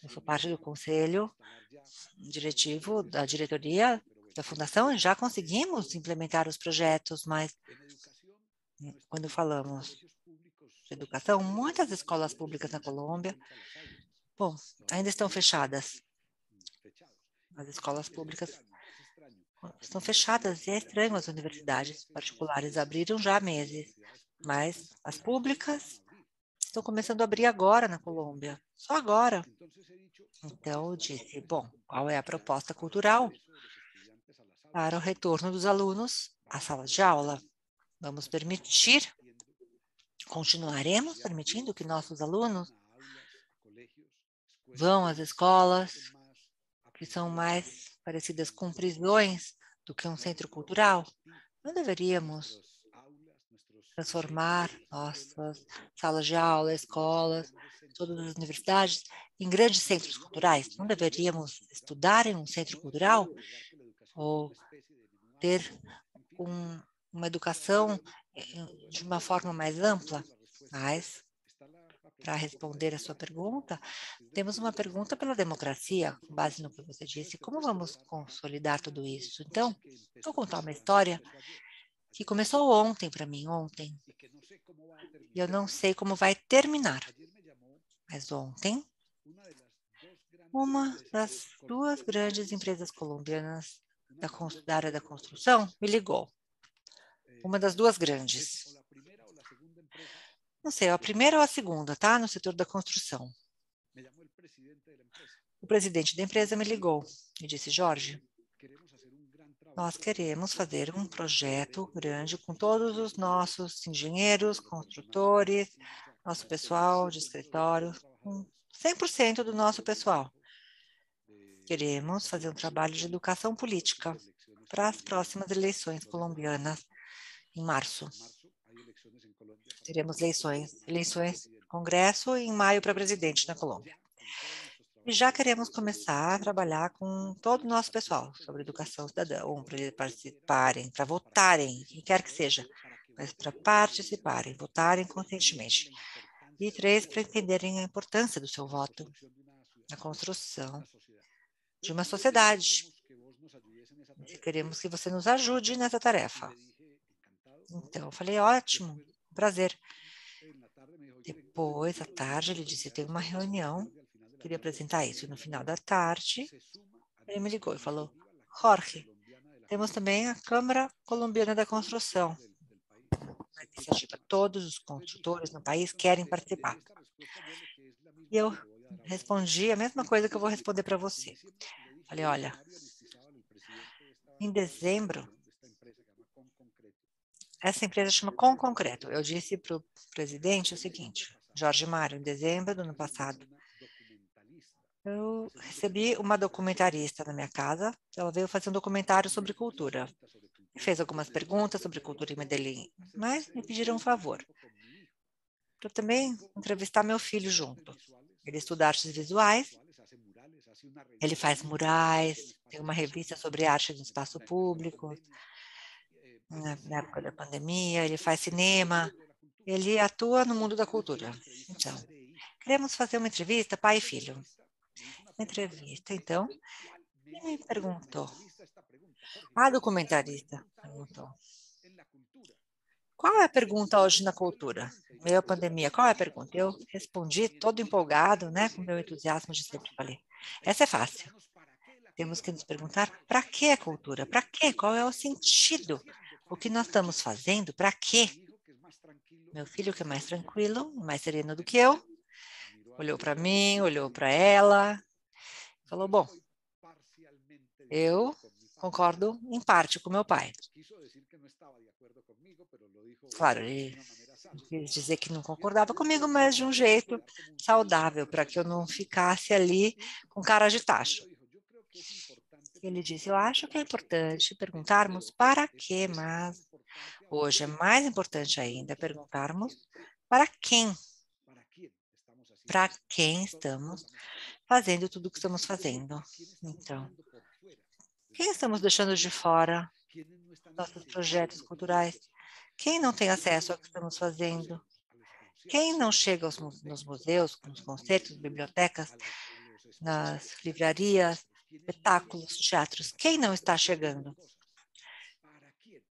Eu sou parte do conselho diretivo da diretoria da Fundação e já conseguimos implementar os projetos, mas quando falamos de educação, muitas escolas públicas na Colômbia, bom, ainda estão fechadas. As escolas públicas estão fechadas e é estranho. As universidades particulares abriram já há meses, mas as públicas estão começando a abrir agora na Colômbia, só agora. Então, eu disse, bom, qual é a proposta cultural para o retorno dos alunos às salas de aula? Vamos permitir, continuaremos permitindo que nossos alunos vão às escolas, que são mais parecidas com prisões do que um centro cultural? Não deveríamos transformar nossas salas de aula, escolas, todas as universidades em grandes centros culturais? Não deveríamos estudar em um centro cultural ou ter uma educação de uma forma mais ampla? Mas para responder a sua pergunta, temos uma pergunta pela democracia, com base no que você disse. Como vamos consolidar tudo isso? Então, vou contar uma história que começou ontem para mim, ontem. E eu não sei como vai terminar. Mas ontem, uma das duas grandes empresas colombianas da área da construção me ligou. Uma das duas grandes. Não sei, a primeira ou a segunda, tá? No setor da construção. O presidente da empresa me ligou e disse, Jorge, nós queremos fazer um projeto grande com todos os nossos engenheiros, construtores, nosso pessoal de escritório, com 100% do nosso pessoal. Queremos fazer um trabalho de educação política para as próximas eleições colombianas em março. Teremos eleições Congresso e em maio para presidente na Colômbia. E já queremos começar a trabalhar com todo o nosso pessoal sobre educação cidadã, para eles participarem, para votarem, o que quer que seja, mas para participarem, votarem conscientemente. E 3, para entenderem a importância do seu voto na construção de uma sociedade. E queremos que você nos ajude nessa tarefa. Então, eu falei, ótimo, prazer. Depois, à tarde, ele disse, tem uma reunião, queria apresentar isso. E no final da tarde, ele me ligou e falou, Jorge, temos também a Câmara Colombiana da Construção. Uma iniciativa, todos os construtores no país querem participar. E eu respondi a mesma coisa que eu vou responder para você. Falei, olha, em dezembro, essa empresa chama Com Concreto. Eu disse para o presidente o seguinte, Jorge Mário, em dezembro do ano passado, eu recebi uma documentarista na minha casa, ela veio fazer um documentário sobre cultura. E fez algumas perguntas sobre cultura em Medellín, mas me pediram um favor, para também entrevistar meu filho junto. Ele estuda artes visuais, ele faz murais, tem uma revista sobre arte no espaço público, na época da pandemia, ele faz cinema, ele atua no mundo da cultura. Então, queremos fazer uma entrevista, pai e filho. Entrevista, então, ele me perguntou, a documentarista perguntou, qual é a pergunta hoje na cultura? Meio a pandemia, qual é a pergunta? Eu respondi todo empolgado, né, com meu entusiasmo de sempre. Falei, essa é fácil. Temos que nos perguntar para que a cultura? Para quê? Qual é o sentido? O que nós estamos fazendo? Para quê? Meu filho, que é mais tranquilo, mais sereno do que eu, olhou para mim, olhou para ela, falou, bom, eu concordo em parte com meu pai. Claro, ele quis dizer que não concordava comigo, mas de um jeito saudável, para que eu não ficasse ali com cara de tacho. Ele disse, eu acho que é importante perguntarmos para quê, mas hoje é mais importante ainda perguntarmos para quem. Para quem estamos fazendo tudo o que estamos fazendo. Então, quem estamos deixando de fora nossos projetos culturais? Quem não tem acesso ao que estamos fazendo? Quem não chega nos museus, nos concertos, bibliotecas, nas livrarias, espetáculos, teatros? Quem não está chegando?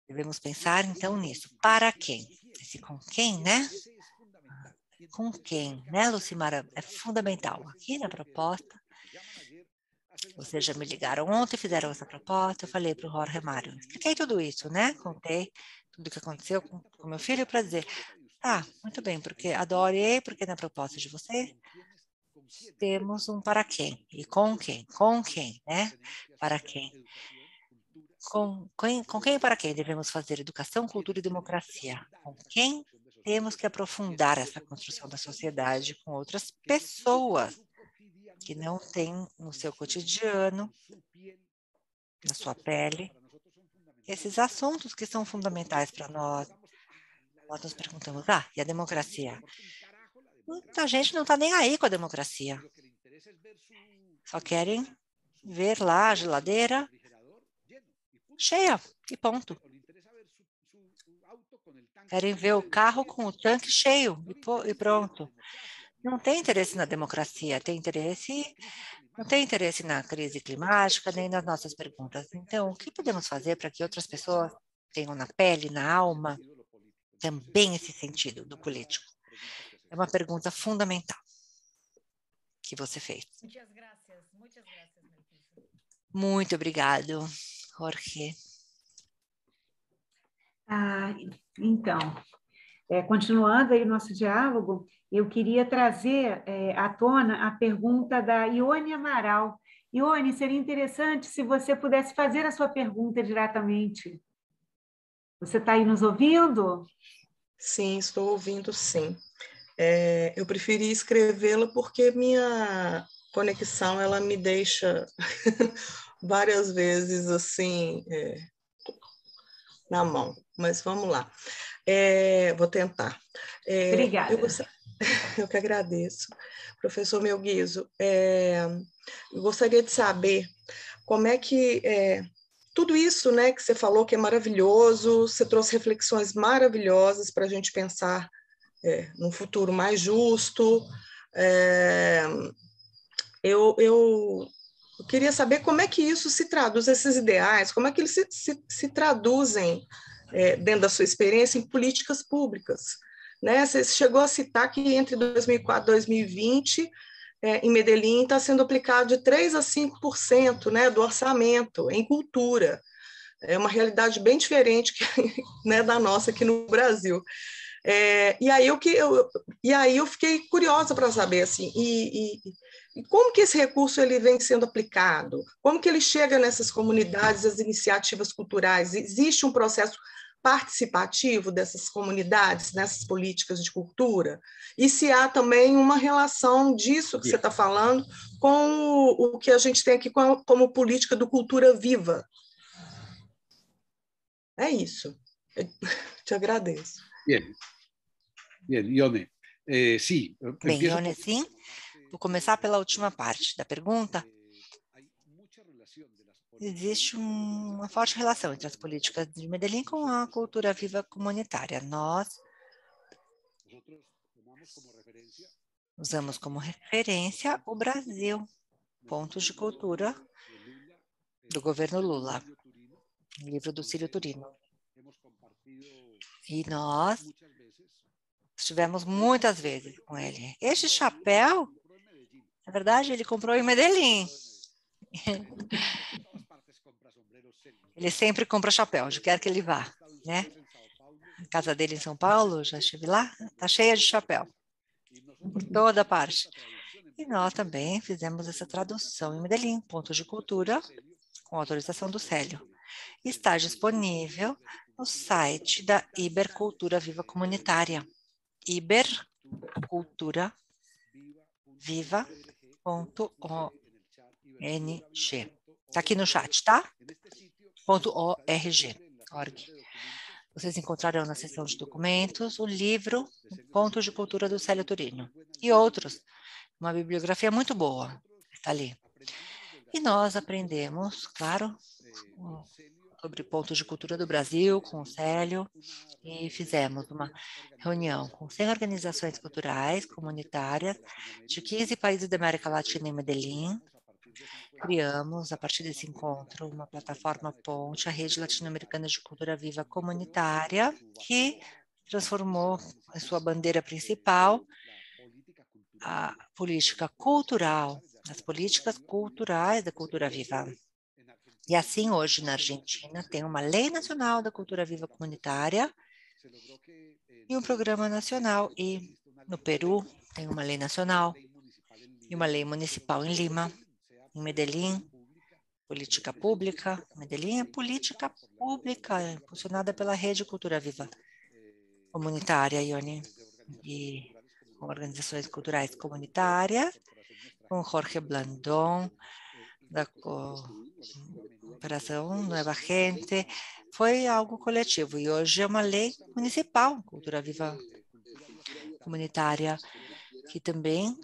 Devemos pensar, então, nisso. Para quem? Esse com quem, né? Com quem, né, Lucimara? É fundamental. Aqui na proposta, vocês já me ligaram ontem, fizeram essa proposta, eu falei para o Jorge Mário, expliquei tudo isso, né? Contei tudo o que aconteceu com meu filho para dizer, muito bem, porque adorei, porque na proposta de vocês temos um para quem, e com quem, né? Para quem. Com quem e para quem devemos fazer educação, cultura e democracia? Com quem temos que aprofundar essa construção da sociedade com outras pessoas que não têm no seu cotidiano, na sua pele, esses assuntos que são fundamentais para nós. Nós nos perguntamos, e a democracia? Muita gente não está nem aí com a democracia. Só querem ver lá a geladeira cheia e ponto. Querem ver o carro com o tanque cheio e pronto. não tem interesse na democracia, não tem interesse na crise climática, nem nas nossas perguntas. Então, o que podemos fazer para que outras pessoas tenham na pele, na alma, também esse sentido do político? É uma pergunta fundamental que você fez. Muito obrigado, Jorge. Então, continuando aí o nosso diálogo, eu queria trazer à tona a pergunta da Ione Amaral. Ione, seria interessante se você pudesse fazer a sua pergunta diretamente. Você está aí nos ouvindo? Sim, estou ouvindo, sim. Eu preferi escrevê-la porque minha conexão ela me deixa várias vezes assim na mão, mas vamos lá. Vou tentar. Obrigada. Eu que agradeço. Professor Melguizo, eu gostaria de saber como é que tudo isso, né, que você falou que é maravilhoso, você trouxe reflexões maravilhosas para a gente pensar num futuro mais justo. Eu queria saber como é que isso se traduz, esses ideais, como é que eles se traduzem dentro da sua experiência em políticas públicas. Né? Você chegou a citar que entre 2004 e 2020, em Medellín, está sendo aplicado de 3% a 5%, né, do orçamento em cultura. É uma realidade bem diferente né, da nossa aqui no Brasil. E aí eu fiquei curiosa para saber assim, e como que esse recurso ele vem sendo aplicado? Como que ele chega nessas comunidades, as iniciativas culturais? Existe um processo participativo dessas comunidades, nessas políticas de cultura? E se há também uma relação disso que você está falando com o que a gente tem aqui como política do cultura viva? É isso. Eu te agradeço. Bien, Ione. Sí, Bem, Ione, sim. Vou começar pela última parte da pergunta. Existe uma forte relação entre as políticas de Medellín com a cultura viva comunitária. Nós usamos como referência o Brasil, pontos de cultura do governo Lula, livro do Círio Turino. E nós estivemos muitas vezes com ele. Este chapéu, na verdade, ele comprou em Medellín. Ele sempre compra chapéu, onde quer que ele vá, né? A casa dele em São Paulo, já estive lá, está cheia de chapéu, por toda parte. E nós também fizemos essa tradução em Medellín, pontos de cultura, com autorização do Célio. Está disponível no site da Ibercultura Viva Comunitária, iberculturaviva.org. Está aqui no chat, tá? .org. Vocês encontrarão na seção de documentos o livro Pontos de Cultura do Célio Turino e outros. Uma bibliografia muito boa está ali. E nós aprendemos, claro, sobre pontos de cultura do Brasil com o Célio e fizemos uma reunião com 100 organizações culturais comunitárias de 15 países da América Latina em Medellín. Criamos, a partir desse encontro, uma plataforma ponte, a Rede Latino-Americana de Cultura Viva Comunitária, que transformou em sua bandeira principal a política cultural, as políticas culturais da cultura viva. E assim, hoje, na Argentina, tem uma Lei Nacional da Cultura Viva Comunitária e um Programa Nacional. E no Peru, tem uma lei nacional e uma lei municipal em Lima. Em Medellín, política pública. Medellín é política pública, impulsionada pela Rede Cultura Viva Comunitária, Ione, e com organizações culturais comunitárias, com Jorge Blandón, da Operação Nueva Gente. Foi algo coletivo e hoje é uma lei municipal, Cultura Viva Comunitária, que também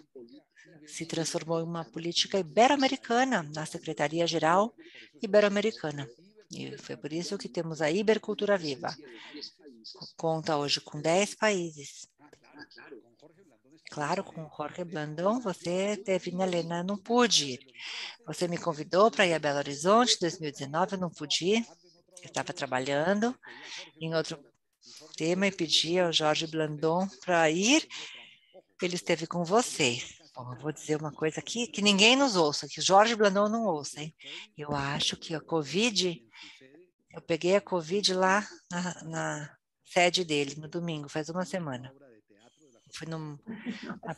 se transformou em uma política ibero-americana, na Secretaria-Geral Ibero-Americana. E foi por isso que temos a Ibercultura Viva. Conta hoje com 10 países. Claro, com o Jorge Blandón, você teve, né, Helena? Eu não pude ir. Você me convidou para ir a Belo Horizonte em 2019, eu não pude ir. Eu estava trabalhando em outro tema e pedi ao Jorge Blandón para ir. Ele esteve com vocês. Bom, eu vou dizer uma coisa aqui que ninguém nos ouça, que o Jorge Blandón não ouça, hein? Eu acho que a Covid, eu peguei a Covid lá na sede dele, no domingo, faz uma semana. Fui numa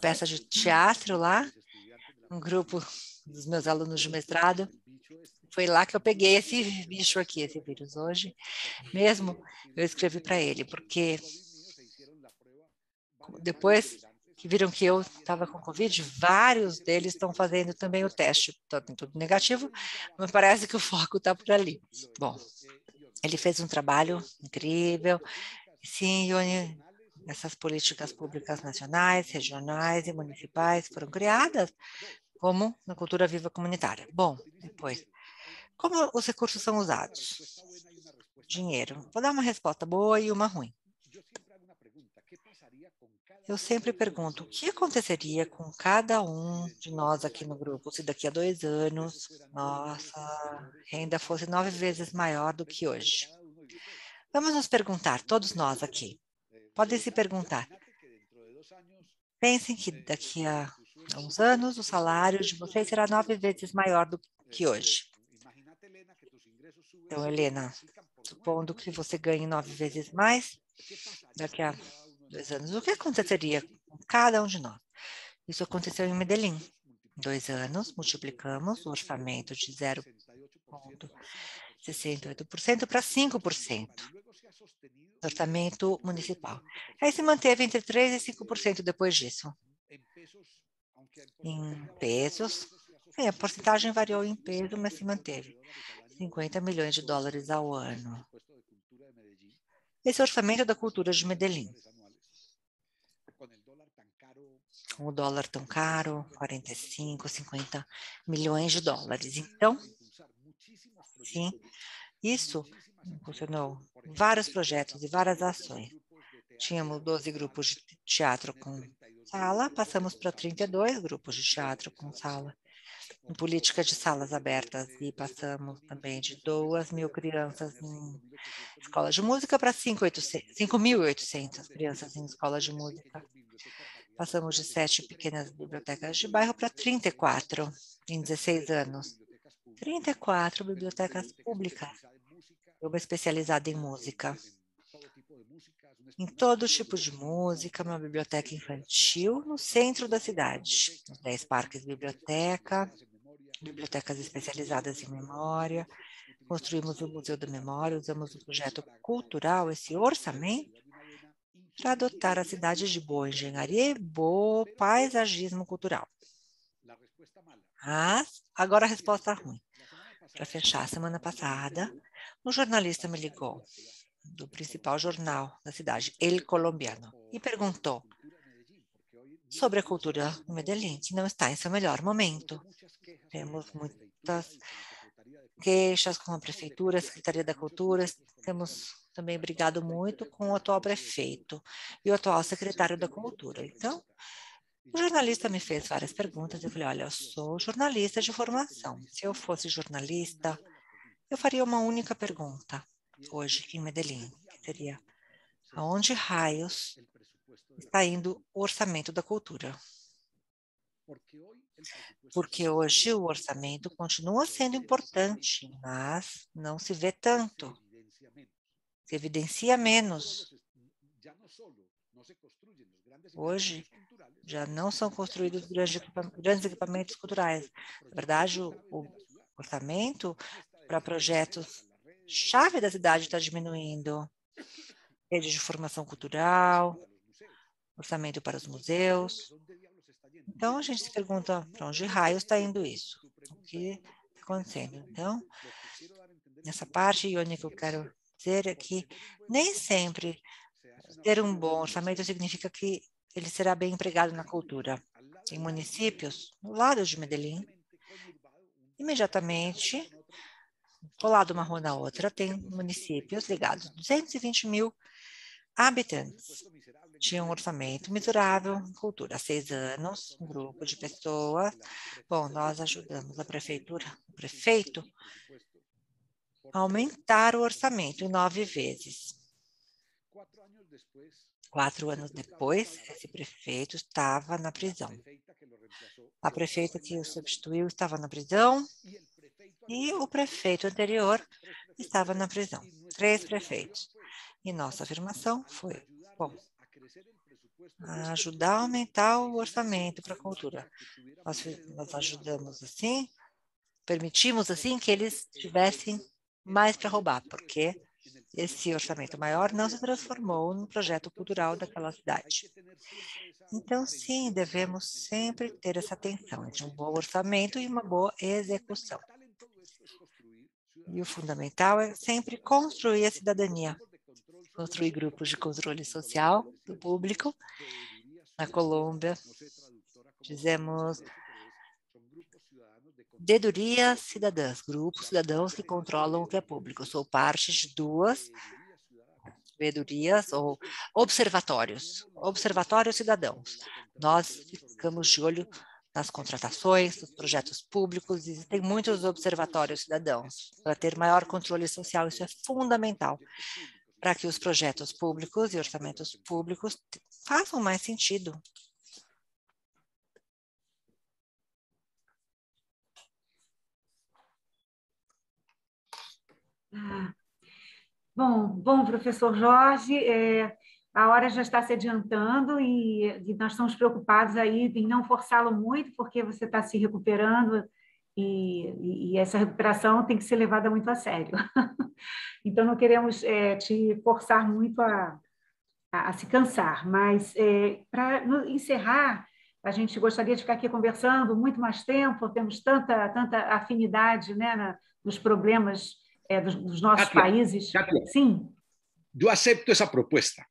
peça de teatro lá, um grupo dos meus alunos de mestrado. Foi lá que eu peguei esse bicho aqui, esse vírus. Hoje mesmo eu escrevi para ele, porque depois que viram que eu estava com Covid, vários deles estão fazendo também o teste. Está tudo negativo, mas parece que o foco está por ali. Bom, ele fez um trabalho incrível. Sim, Ione, essas políticas públicas nacionais, regionais e municipais foram criadas como na cultura viva comunitária. Bom, depois, como os recursos são usados? Dinheiro. Vou dar uma resposta boa e uma ruim. Eu sempre pergunto, o que aconteceria com cada um de nós aqui no grupo se daqui a 2 anos nossa renda fosse 9 vezes maior do que hoje? Vamos nos perguntar, todos nós aqui. Podem se perguntar. Pensem que daqui a uns anos o salário de vocês será 9 vezes maior do que hoje. Então, Helena, supondo que você ganhe 9 vezes mais, daqui a 2 anos, o que aconteceria com cada um de nós? Isso aconteceu em Medellín. Em 2 anos, multiplicamos o orçamento de 0,68% para 5%. Orçamento municipal. Aí se manteve entre 3% e 5% depois disso. Em pesos, a porcentagem variou em peso, mas se manteve. 50 milhões de dólares ao ano. Esse é o orçamento da cultura de Medellín. Com o dólar tão caro, 45, 50 milhões de dólares. Então, sim, isso funcionou vários projetos e várias ações. Tínhamos 12 grupos de teatro com sala, passamos para 32 grupos de teatro com sala. Em política de salas abertas, e passamos também de 2.000 crianças em escola de música para 5.800 crianças em escola de música. Passamos de 7 pequenas bibliotecas de bairro para 34 em 16 anos. 34 bibliotecas públicas, uma especializada em música. Em todo tipo de música, uma biblioteca infantil no centro da cidade. Os 10 parques biblioteca, bibliotecas especializadas em memória. Construímos o Museu da Memória, usamos o projeto cultural, esse orçamento, para adotar a cidade de boa engenharia e bom paisagismo cultural. Mas, agora a resposta ruim. Para fechar, semana passada, um jornalista me ligou, do principal jornal da cidade, El Colombiano, e perguntou sobre a cultura em Medellín, que não está em seu melhor momento. Temos muitas queixas com a prefeitura, a Secretaria da Cultura, temos também brigado muito com o atual prefeito e o atual secretário da Cultura. Então, o jornalista me fez várias perguntas, eu falei, olha, eu sou jornalista de formação. Se eu fosse jornalista, eu faria uma única pergunta hoje em Medellín, que seria, aonde raios está indo o orçamento da cultura? Porque hoje o orçamento continua sendo importante, mas não se vê tanto, se evidencia menos. Hoje, já não são construídos grandes equipamentos culturais. Na verdade, o orçamento para projetos chave da cidade está diminuindo. Rede de formação cultural, orçamento para os museus. Então, a gente se pergunta para onde raios está indo isso? O que está acontecendo? Então, nessa parte, Ione, que eu quero dizer é que nem sempre ter um bom orçamento significa que ele será bem empregado na cultura. Em municípios, no lado de Medellín, imediatamente, colado uma rua na outra, tem municípios ligados, 220 mil habitantes. tinha um orçamento miserável em cultura. Há 6 anos, um grupo de pessoas. Bom, nós ajudamos a prefeitura, o prefeito, a aumentar o orçamento em 9 vezes. 4 anos depois, esse prefeito estava na prisão. A prefeita que o substituiu estava na prisão e o prefeito anterior estava na prisão. 3 prefeitos. E nossa afirmação foi, bom, ajudar a aumentar o orçamento para a cultura. Nós ajudamos assim, permitimos assim que eles tivessem mais para roubar, porque esse orçamento maior não se transformou no projeto cultural daquela cidade. Então, sim, devemos sempre ter essa atenção entre um bom orçamento e uma boa execução. E o fundamental é sempre construir a cidadania, construir grupos de controle social do público. Na Colômbia, dizemos dedurias cidadãs, grupos cidadãos que controlam o que é público. Eu sou parte de 2 vedorias ou observatórios cidadãos. Nós ficamos de olho nas contratações, nos projetos públicos, existem muitos observatórios cidadãos para ter maior controle social, isso é fundamental para que os projetos públicos e orçamentos públicos façam mais sentido. Bom, professor Jorge, a hora já está se adiantando e nós estamos preocupados aí em não forçá-lo muito, porque você está se recuperando e essa recuperação tem que ser levada muito a sério. Então, não queremos te forçar muito a se cansar, mas para encerrar, a gente gostaria de ficar aqui conversando muito mais tempo, temos tanta afinidade, né, nos problemas dos nossos países. Katia, sim. Eu aceito essa proposta.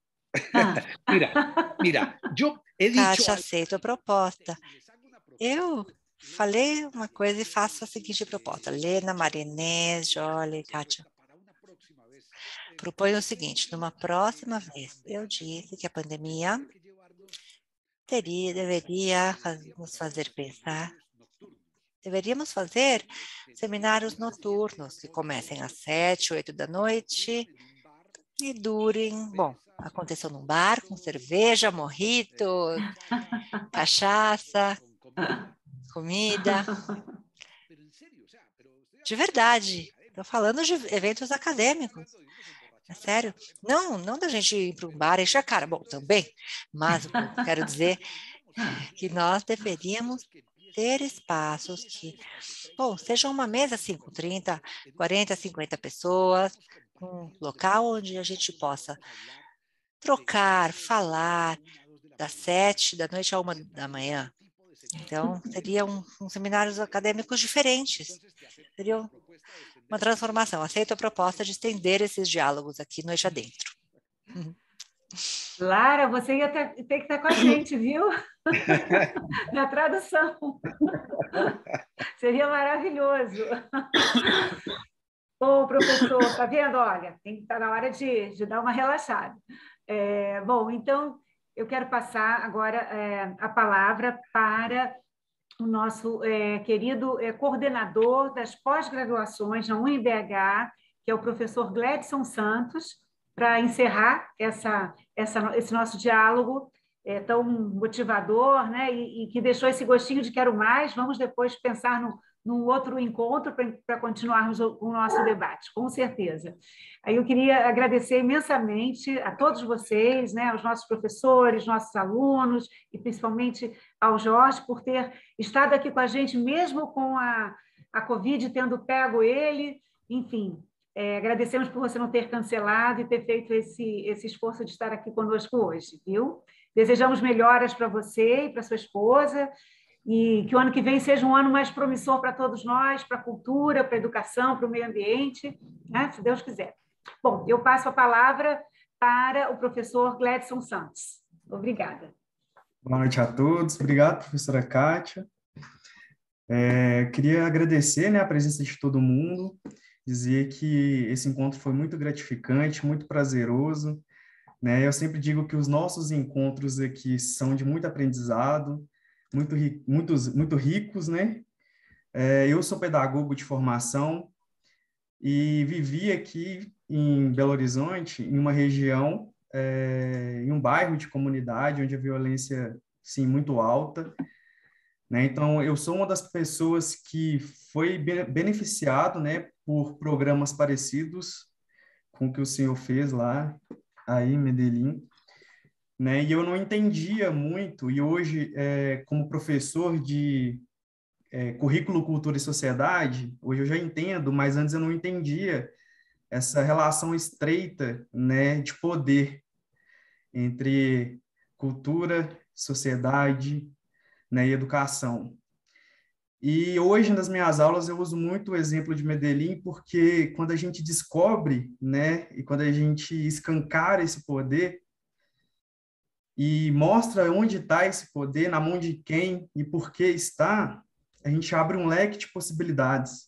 Mira, eu he dicho... Kátia, aceito a proposta. Eu falei uma coisa e faço a seguinte proposta. Lena, Marinês, Jolie, Kátia. Proponho o seguinte, numa próxima vez, eu disse que a pandemia deveria nos fazer pensar. Deveríamos fazer seminários noturnos que comecem às 7, 8 da noite e durem, bom, aconteceu num bar com cerveja, mojito, cachaça, comida. De verdade, estou falando de eventos acadêmicos. É sério? Não da gente ir para um bar e encher a cara. Bom, também, mas o que eu quero dizer é que nós deveríamos ter espaços que, bom, sejam uma mesa assim, com 30, 40, 50 pessoas, um local onde a gente possa trocar, falar, das 7 da noite à 1 da manhã. Então, seriam seminários acadêmicos diferentes. Seria uma transformação. Aceito a proposta de estender esses diálogos aqui no Eixo Adentro. Lara, você ia ter que estar com a gente, viu? Na tradução. Seria maravilhoso. Bom, professor, está vendo? Olha, tem que estar na hora de dar uma relaxada. Bom, então, eu quero passar agora a palavra para o nosso querido coordenador das pós-graduações na UniBH, que é o professor Gledson Santos, para encerrar esse nosso diálogo tão motivador, né? E que deixou esse gostinho de quero mais. Vamos depois pensar num outro encontro para continuarmos o nosso debate, com certeza. Aí eu queria agradecer imensamente a todos vocês, né, aos nossos professores, nossos alunos, e principalmente ao Jorge, por ter estado aqui com a gente, mesmo com a Covid tendo pego ele, enfim. Agradecemos por você não ter cancelado e ter feito esse esforço de estar aqui conosco hoje, viu? Desejamos melhoras para você e para sua esposa, e que o ano que vem seja um ano mais promissor para todos nós, para a cultura, para a educação, para o meio ambiente, né? Se Deus quiser. Bom, eu passo a palavra para o professor Gledson Santos. Obrigada. Boa noite a todos. Obrigado, professora Kátia. Queria agradecer, né, a presença de todo mundo, dizer que esse encontro foi muito gratificante, muito prazeroso. né? Eu sempre digo que os nossos encontros aqui são de muito aprendizado, muito ricos, né? Eu sou pedagogo de formação e vivi aqui em Belo Horizonte, em uma região, em um bairro de comunidade onde a violência, sim, muito alta, né? Então, eu sou uma das pessoas que foi beneficiado, né, por programas parecidos com o que o senhor fez lá, aí em Medellín, né? E eu não entendia muito, e hoje, como professor de currículo, cultura e sociedade, hoje eu já entendo, mas antes eu não entendia essa relação estreita, né, de poder entre cultura, sociedade, né, e educação. E hoje, nas minhas aulas, eu uso muito o exemplo de Medellín, porque quando a gente descobre, né, e quando a gente escancara esse poder e mostra onde está esse poder, na mão de quem e por que está, a gente abre um leque de possibilidades,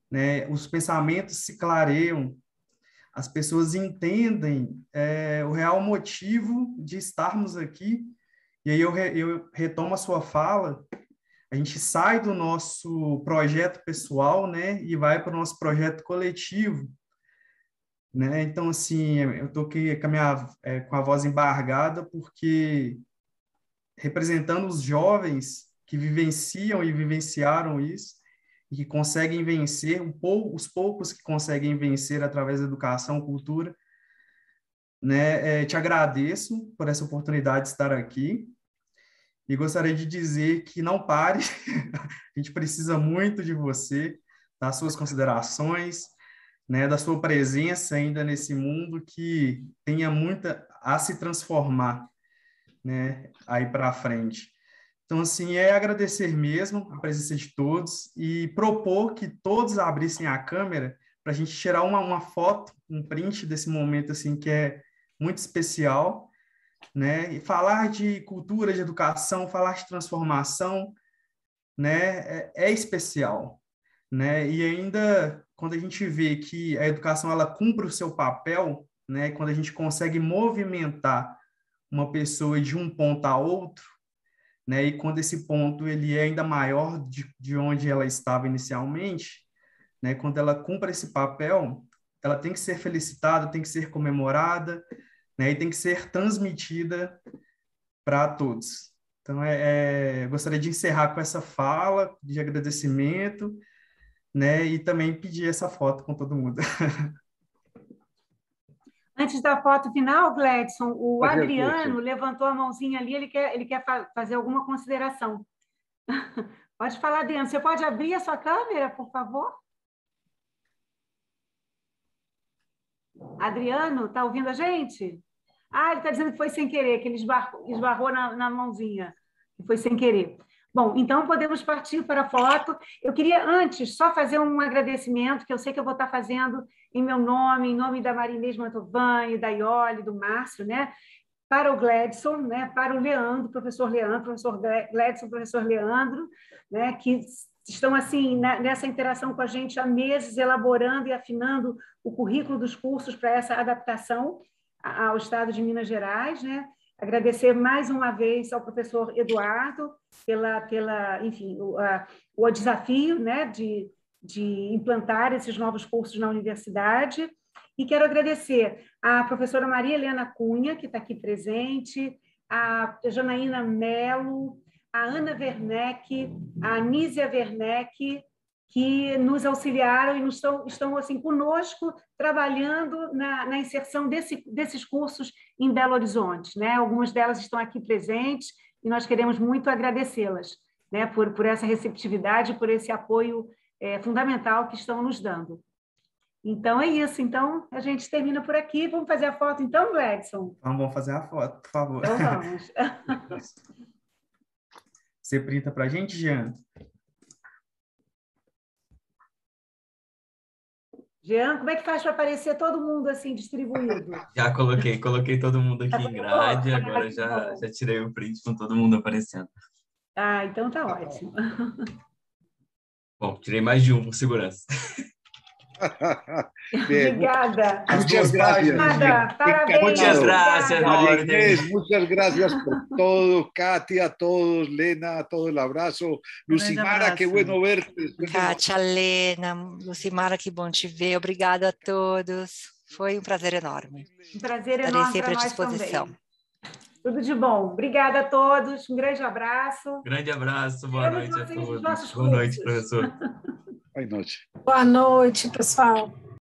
né? Os pensamentos se clareiam, as pessoas entendem o real motivo de estarmos aqui. E aí eu retomo a sua fala, a gente sai do nosso projeto pessoal, né, e vai para o nosso projeto coletivo, né? Então, assim, eu estou aqui com a voz embargada, porque representando os jovens que vivenciam e vivenciaram isso, e que conseguem vencer, os poucos que conseguem vencer através da educação, cultura, né? Te agradeço por essa oportunidade de estar aqui, e gostaria de dizer que não pare, a gente precisa muito de você, das suas considerações, né, da sua presença ainda nesse mundo que tenha muita a se transformar, né, aí para frente. Então, assim, agradecer mesmo a presença de todos e propor que todos abrissem a câmera para a gente tirar uma foto, um print desse momento, assim, que é muito especial, né? E falar de cultura, de educação, falar de transformação, né? É especial, né? E ainda, quando a gente vê que a educação, ela cumpre o seu papel, né? Quando a gente consegue movimentar uma pessoa de um ponto a outro, né? E quando esse ponto ele é ainda maior de onde ela estava inicialmente, né? Quando ela cumpre esse papel, ela tem que ser felicitada, tem que ser comemorada, né? E tem que ser transmitida para todos. Então, eu gostaria de encerrar com essa fala de agradecimento, né? E também pedir essa foto com todo mundo. Antes da foto final, Gladson, o Adriano levantou a mãozinha ali, ele quer fazer alguma consideração. Pode falar, Adriano. Você pode abrir a sua câmera, por favor? Adriano, está ouvindo a gente? Ah, ele está dizendo que foi sem querer, que ele esbarrou na mãozinha, que foi sem querer. Bom, então podemos partir para a foto. Eu queria, antes, só fazer um agradecimento, que eu sei que eu vou estar fazendo em meu nome, em nome da Marinês Mantovani, da Iole, do Márcio, né? Para o Gladson, né? Para o Leandro, professor Gladson, professor Leandro, né? Que estão assim nessa interação com a gente há meses, elaborando e afinando o currículo dos cursos para essa adaptação ao Estado de Minas Gerais, né? Agradecer mais uma vez ao professor Eduardo enfim, o desafio, né, de implantar esses novos cursos na universidade. E quero agradecer à professora Maria Helena Cunha, que está aqui presente, a Janaína Mello, a Ana Werneck, a Anísia Werneck, que nos auxiliaram e estão assim, conosco, trabalhando na inserção desses cursos em Belo Horizonte, né? Algumas delas estão aqui presentes e nós queremos muito agradecê-las, né? por essa receptividade, por esse apoio fundamental que estão nos dando. Então, é isso. Então, a gente termina por aqui. Vamos fazer a foto, então, Gladson? Então, vamos fazer a foto, por favor. Então, vamos. Você printa para a gente, Jean? Jean, como é que faz para aparecer todo mundo assim distribuído? Já coloquei todo mundo aqui em grade, agora já tirei o print com todo mundo aparecendo. Ah, então tá ótimo. Bom, tirei mais de um por segurança. Obrigada. Muchas gracias. Parabéns. Muchas gracias, María Inés, muchas gracias por todo. Katia, a todos, Lena, a todo el abrazo. Lucimara, qué bueno verte. Kátia, Lena, Lucimara, que bom te ver. Obrigada a todos. Foi um prazer enorme. Um prazer Estarei enorme sempre para à nós disposição. também. Tudo de bom. Obrigada a todos. Um grande abraço. Grande abraço, boa noite a Vemos vocês nos todos. nossos Boa noite, cursos. professor. Boa noite. Boa noite, pessoal.